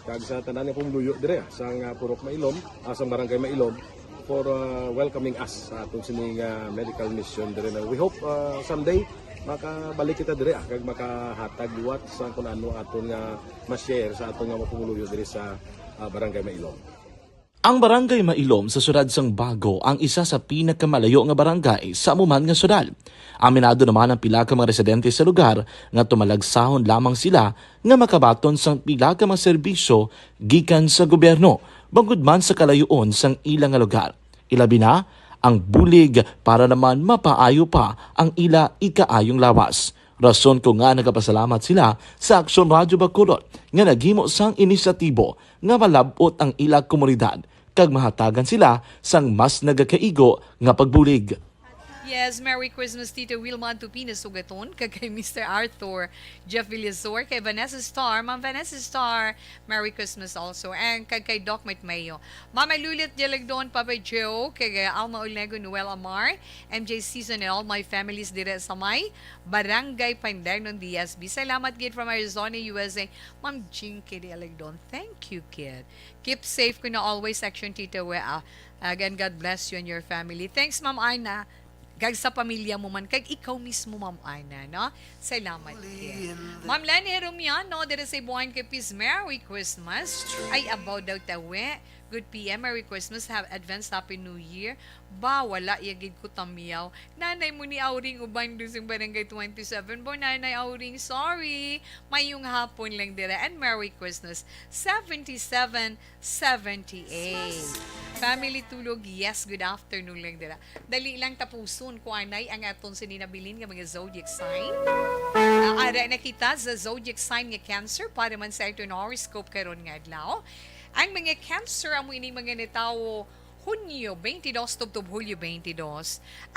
Kag sa tanan nga pumuluyo dire sa Purok Mailom, sa Barangay Mailom for welcoming us sa atong sining medical mission dire. We hope someday makabalik kita dire kag makahatag liwat sa kun ano aton nga ma-share sa aton nga pumuluyo dire sa Barangay Mailom.
Ang Barangay Mailom sa syudad sang Bago ang isa sa pinakamalayo nga barangay sa amuman nga syudad. Aminado naman ang pila ka mga residente sa lugar nga tumalagsahon lamang sila nga makabaton sang pila ka mga serbisyo gikan sa gobyerno bangod man sa kalayoon sang ilang nga lugar. Ilabi na ang bulig para naman mapaayo pa ang ila ikaayong lawas. Rason ko nga nagapasalamat sila sa Aksyon Radyo Bacolod nga naghimo sang inisyatibo nga malabot ang ila komunidad kag mahatagan sila sang mas nagakaigo nga pagbulig.
Yes, Merry Christmas, Tito Wilma Antupina Sugaton, kay Mr. Arthur Jeff Villazor, kay Vanessa Star, Ma'am Vanessa Star, Merry Christmas also, and kay Doc Mayo. Mama Lulit Dialagdon, Papa Joe, kay Alma Olego, Noel Amar, MJ Season, and all my families dire sa may Barangay Pandagnon, DSB. Salamat, kid, from Arizona, USA. Ma'am Jinky Dialagdon, thank you, kid. Keep safe ko na always, Action Tito. Again, God bless you and your family. Thanks, Ma'am Aina. Kag sa pamilya mo man, kag ikaw mismo, Ma'am Ana, no? Salamat kaya. Ma'am Lani Herumiano, there is a buwan kay Peace, Merry Christmas. Ay, about daw tawe. Good PM, Merry Christmas, have advanced Happy New Year. Ba, wala, yagid ko tamiyaw. Nanay mo ni Auring uban doon sa Barangay 27. Bo, Nanay Auring, sorry. Mayong hapon lang dire. And Merry Christmas, 77-78. Family tulog, yes, good afternoon lang dira. Dali lang tapuson ko anay ang aton sininabilin nga mga zodiac sign. Ara na kita sa zodiac sign nga Cancer para man sa ito horoscope karon nga adlaw. Ang mga Cancer amo ini mga nitawo Hunyo 22 tubtob Hulyo 22.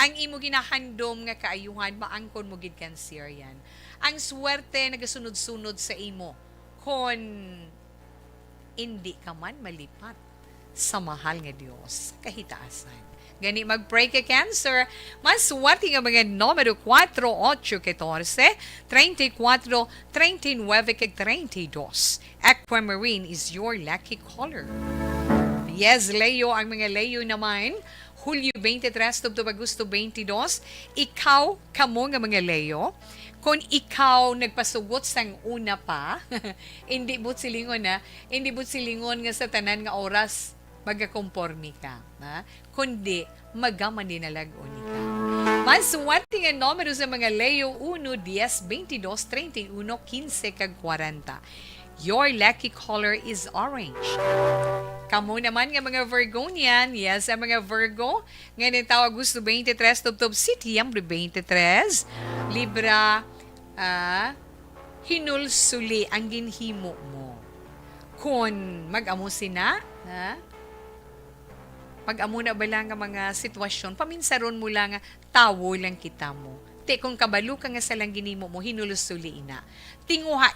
Ang imo ginahandom nga kaayuhan maangkon mo gid Cancer yan. Ang swerte nagasunod-sunod sa imo kon hindi ka man malipat sa mahal nga Diyos, kahitaasan. Gani mag-pray ka Cancer, maswerte nga mga numero 4, 8, 14, 34, 39, kag 32. Aquamarine is your lucky color. Yes, Leo, ang mga Leo naman, Hulyo 23, tubtob Agosto 22, ikaw, kamo nga mga Leo, kung ikaw nagpasugot sang una pa, hindi but silingon nga sa tanan nga oras, magakompormi ka. Ha? Kundi, magaman din nalagon ka. Maswerte nga numero sa mga Leo 1, 10, 22, 31, 15, kag 40. Your lucky color is orange. Kamu naman nga mga Virgonian, yes, ang mga Virgo, ngayon tawag Agosto 23, tubtob Setyembre 23, Libra, hinulsuli ang ginhimo mo. Kung mag-amo sina, pag-amo na ba lang nga mga sitwasyon, paminsaron mo lang nga, tawo lang kita mo. Te, kung kabalo ka nga sa lang ginimo mo, hinulusuli na. Tinguhaan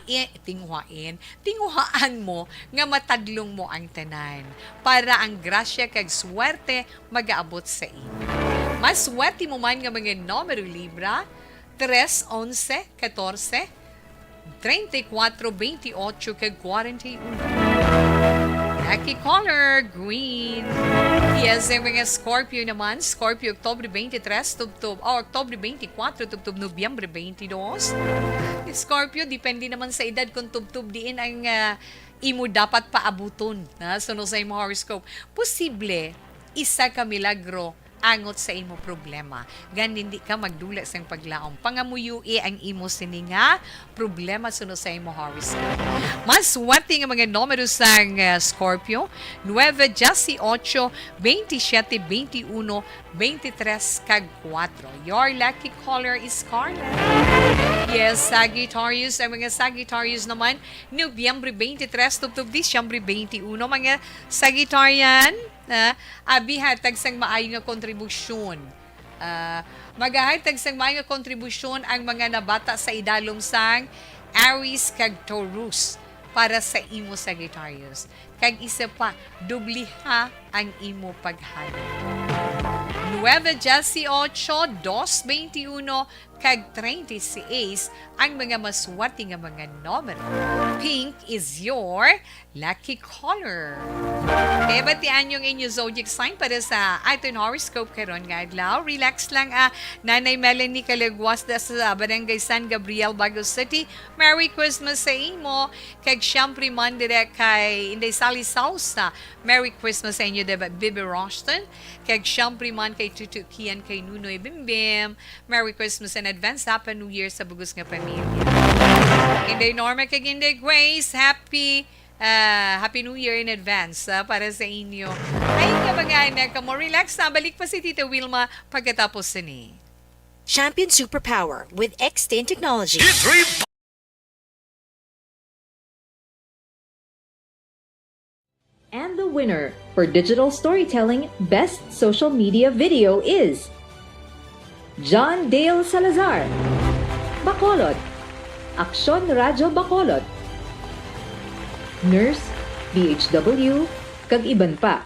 mo nga matadlong mo ang tanan para ang grasya kag swerte mag-aabot sa inyo. Maswerte mo man nga mga numero Libra, 3, 11, 14, 34, 28, kag 41. Lucky color, green. Yes, ang mga Scorpio naman. Scorpio, Oktobre 23, Oktobre 24, tubtob Nobyembre 22. Scorpio, depende naman sa edad kung tubtob diin ang imo dapat paabuton. Sunod sa imo horoscope. Posible, isa ka milagro angot sa imo problema. Gan hindi ka magdula sa paglaom. Pangamuyui ang imo sini nga problema suno sa imo horoscope. Mas wati nga mga numero sa Scorpio, 9, 18, 27, 21, 23, kag 4. Your lucky color is scarlet. Yes, Sagittarius. Ang mga Sagittarius naman, Nobyembre 23, tubtub Disyembre 21. Mga Sagittarian, abihatag sang maayong nga kontribusyon. Maghahatag sang maayong nga kontribusyon ang mga nabata sa idalom sang Aries kag Taurus para sa imo Sagittarius. Kag isa pa, dubliha ang imo paghalo. 9, 18, 2, 21, kag 36 ang mga maswati nga mga numero. Pink is your lucky color. Kaya batian yung inyo zodiac sign para sa ating horoscope karon nga adlaw. Relax lang Nanay Melanie Kalagwas sa Barangay San Gabriel, Baguio City. Merry Christmas sa imo. Kag syempre man direct kay Inday Sally Sausa. Merry Christmas sa inyo, diba? Bibi Roston. Kag syempre man kay Tutukian kay Nunoy Bimbim. Merry Christmas and advance Happy New Year sa bugos nga pamilya. Inday Norma kag Inday Grace, Happy New Year in advance para sa inyo. Ay nga mga anak mo, relax na. Balik pa si Tita Wilma pagkatapos ni.
Champion Superpower with X10 Technology.
And the winner for Digital Storytelling Best Social Media Video is John Dale Salazar, Bacolod, Aksyon Radyo Bacolod, Nurse, BHW, kag iban pa.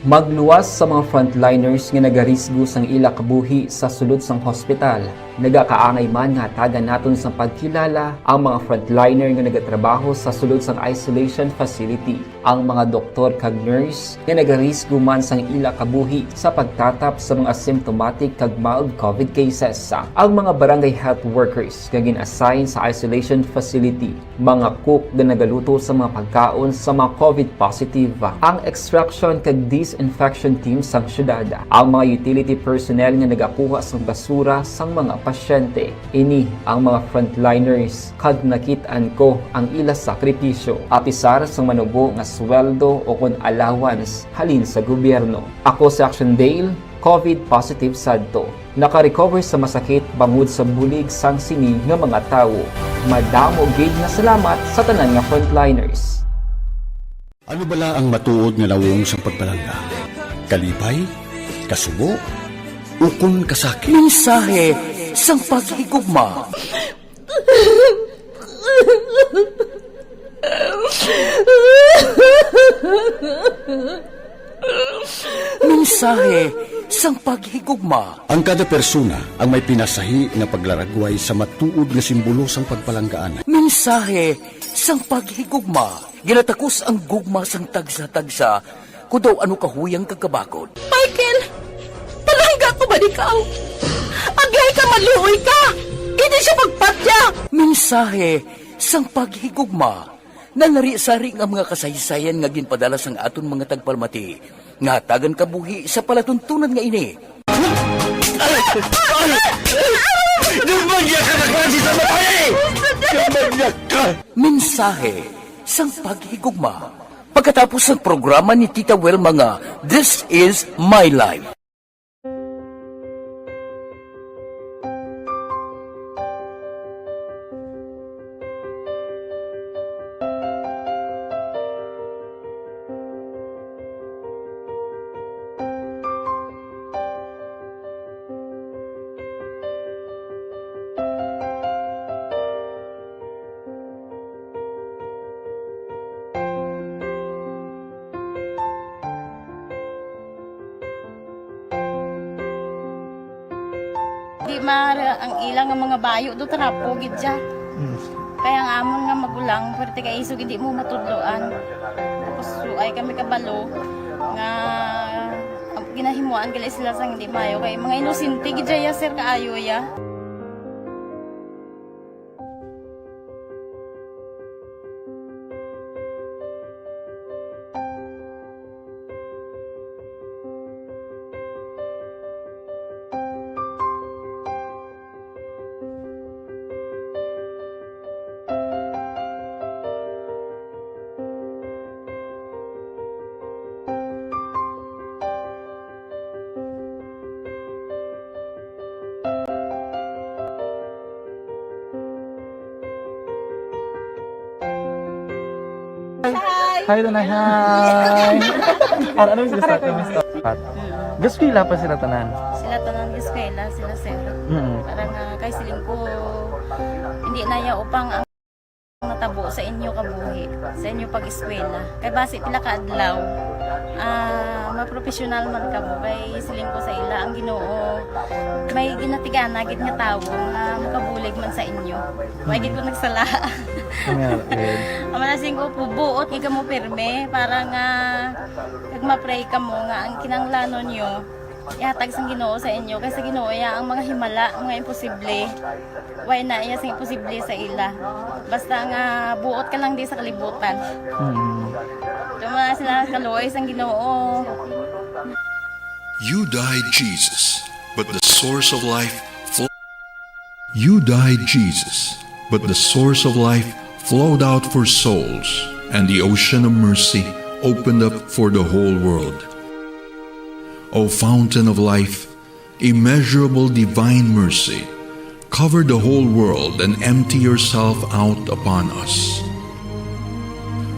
Magluwas sa mga frontliners nga nagarisgo sang ila kabuhi sa sulod sang hospital. Nagakaangay man nga tagan naton sa pagkilala ang mga frontliner nga nagatrabaho sa sulod sang isolation facility. Ang mga doktor kag nurse nga nagarisgo man sang ila kabuhi sa pagtatap sa mga asymptomatic kag mild COVID cases. Ang mga barangay health workers nga gin-assign sa isolation facility, mga cook nga nagaluto sa mga pagkaon sa mga COVID positive, ang extraction kag disinfection team sang syudad, ang mga utility personnel nga nagakuha sang basura sang mga pasyente. Ini ang mga frontliners kag nakit-an ko ang ila sakripisyo apisar sang manubo nga sweldo o kun allowance halin sa gobyerno. Ako si Action Dale, COVID positive sadto. Naka-recover sa masakit bangod sa bulig sang sinig nga mga tawo. Madamo gid na salamat sa tanan nga frontliners.
Ano bala ang matuod nga lawong sa pagpalangga? Kalipay? Kasubo? Ukon kasakit?
Mensahe sang paghigugma. Mensahe sang paghigugma.
Ang kada persona ang may pinasahi nga paglaragway sa matuod nga simbolo sang pagpalanggaan.
Mensahe sang paghigugma. Ginatakos ang gugma sang tagsa-tagsa kudaw ano kahuyang kagkabakod.
Michael! Palangga ko ba ikaw? Agay ka, maluoy ka! Hindi siya pagpatya!
Mensahe sang paghigugma. Nanari-sari nga mga kasaysayan nga ginpadala sang aton mga tagpalmati. Nga tagan kabuhi sa palatuntunan nga ini.
Dumagya ka na klase sa matay! Dumagya ka!
Mensahe sang paghigugma. Pagkatapos ng programa ni Tita Wilma nga, This is My Life.
Di mara ang ilang nga mga bayo do trapo gid siya. Kaya nga amon nga magulang pwerte kay isog hindi mo matudloan. Tapos ay kami kabalo nga ginahimuan gali sila sang hindi mayo kay mga inosente gid ya sir kaayo ya.
Hi, Tanay. Hi. Ano yung gusto? Gaskwila pa sila tanan.
Sila tanan eskwela, sila sir. Parang kay siling ko hindi na ya upang ang natabo sa inyo kabuhi, sa inyo pag-eskwela. Kay base pila ka adlaw. Maprofessional man ka mo kay siling ko sa ila ang Ginoo. May ginatigana gid nga tawo nga makabulig man sa inyo. May gid ko nagsala. Amanasing ko po buot nga mo pirme para nga kag ma-pray ka mo nga ang kinanglanon nyo ihatag sang Ginoo sa inyo kay sa Ginoo ya ang mga himala, mga imposible. Way na iya sing imposible sa ila. Basta nga buot ka lang di sa kalibutan. Tuma sila kaluoy sang Ginoo.
You died, Jesus, but the source of life You died, Jesus, but the source of life flowed out for souls, and the ocean of mercy opened up for the whole world. O fountain of life, immeasurable divine mercy, cover the whole world and empty yourself out upon us.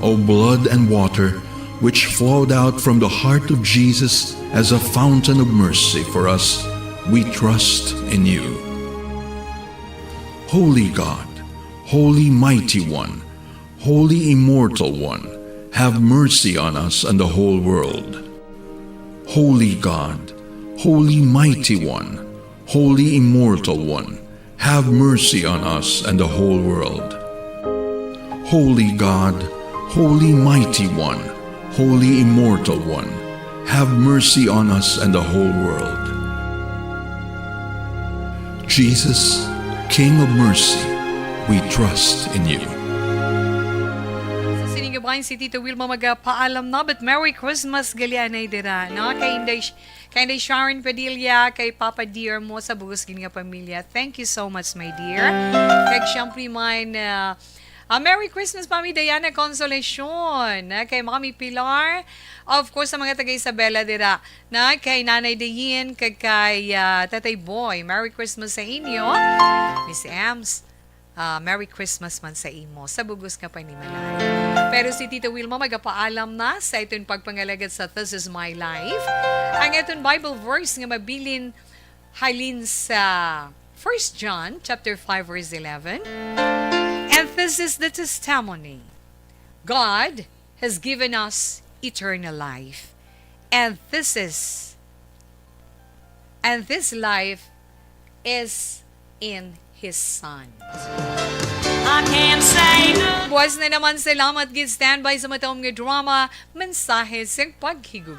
O blood and water, which flowed out from the heart of Jesus as a fountain of mercy for us, we trust in you. Holy God, Holy Mighty One, Holy Immortal One, have mercy on us and the whole world. Holy God, Holy Mighty One, Holy Immortal One, have mercy on us and the whole world. Holy God, Holy Mighty One, Holy Immortal One, have mercy on us and the whole world. Jesus, King of mercy, we trust in you.
Siningabahin si Tito Wilma magpaalam na, but Merry Christmas galianay dira, no? Kay Inday Sharon Padilla, kay Papa Dear mo sa Bugos Gininga Pamilya. Thank you so much, my dear. Kay siyempre man, Merry Christmas, Mami Diana Consolacion. Kay Mami Pilar. Of course, sa mga taga Isabela dira. Na, kay Nanay Dayin, kay Tatay Boy. Merry Christmas sa inyo. Miss Ems, Merry Christmas man sa imo. Sa Bugos ka pa ni Malay. Pero si Tita Wilma magpaalam na sa itong pagpangalagad sa This Is My Life. Ang itong Bible verse nga mabilin halin sa 1 John chapter 5 verse 11. And this is the testimony. God has given us eternal life. And this life is in His Son. Buwas na naman, salamat gid standby sa matawang nga drama, mensahe sa paghigug.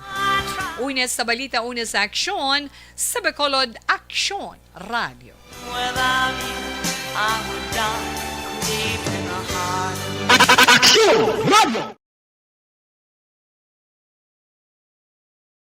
Una sa balita, una sa aksyon, sa Bacolod Aksyon Radio.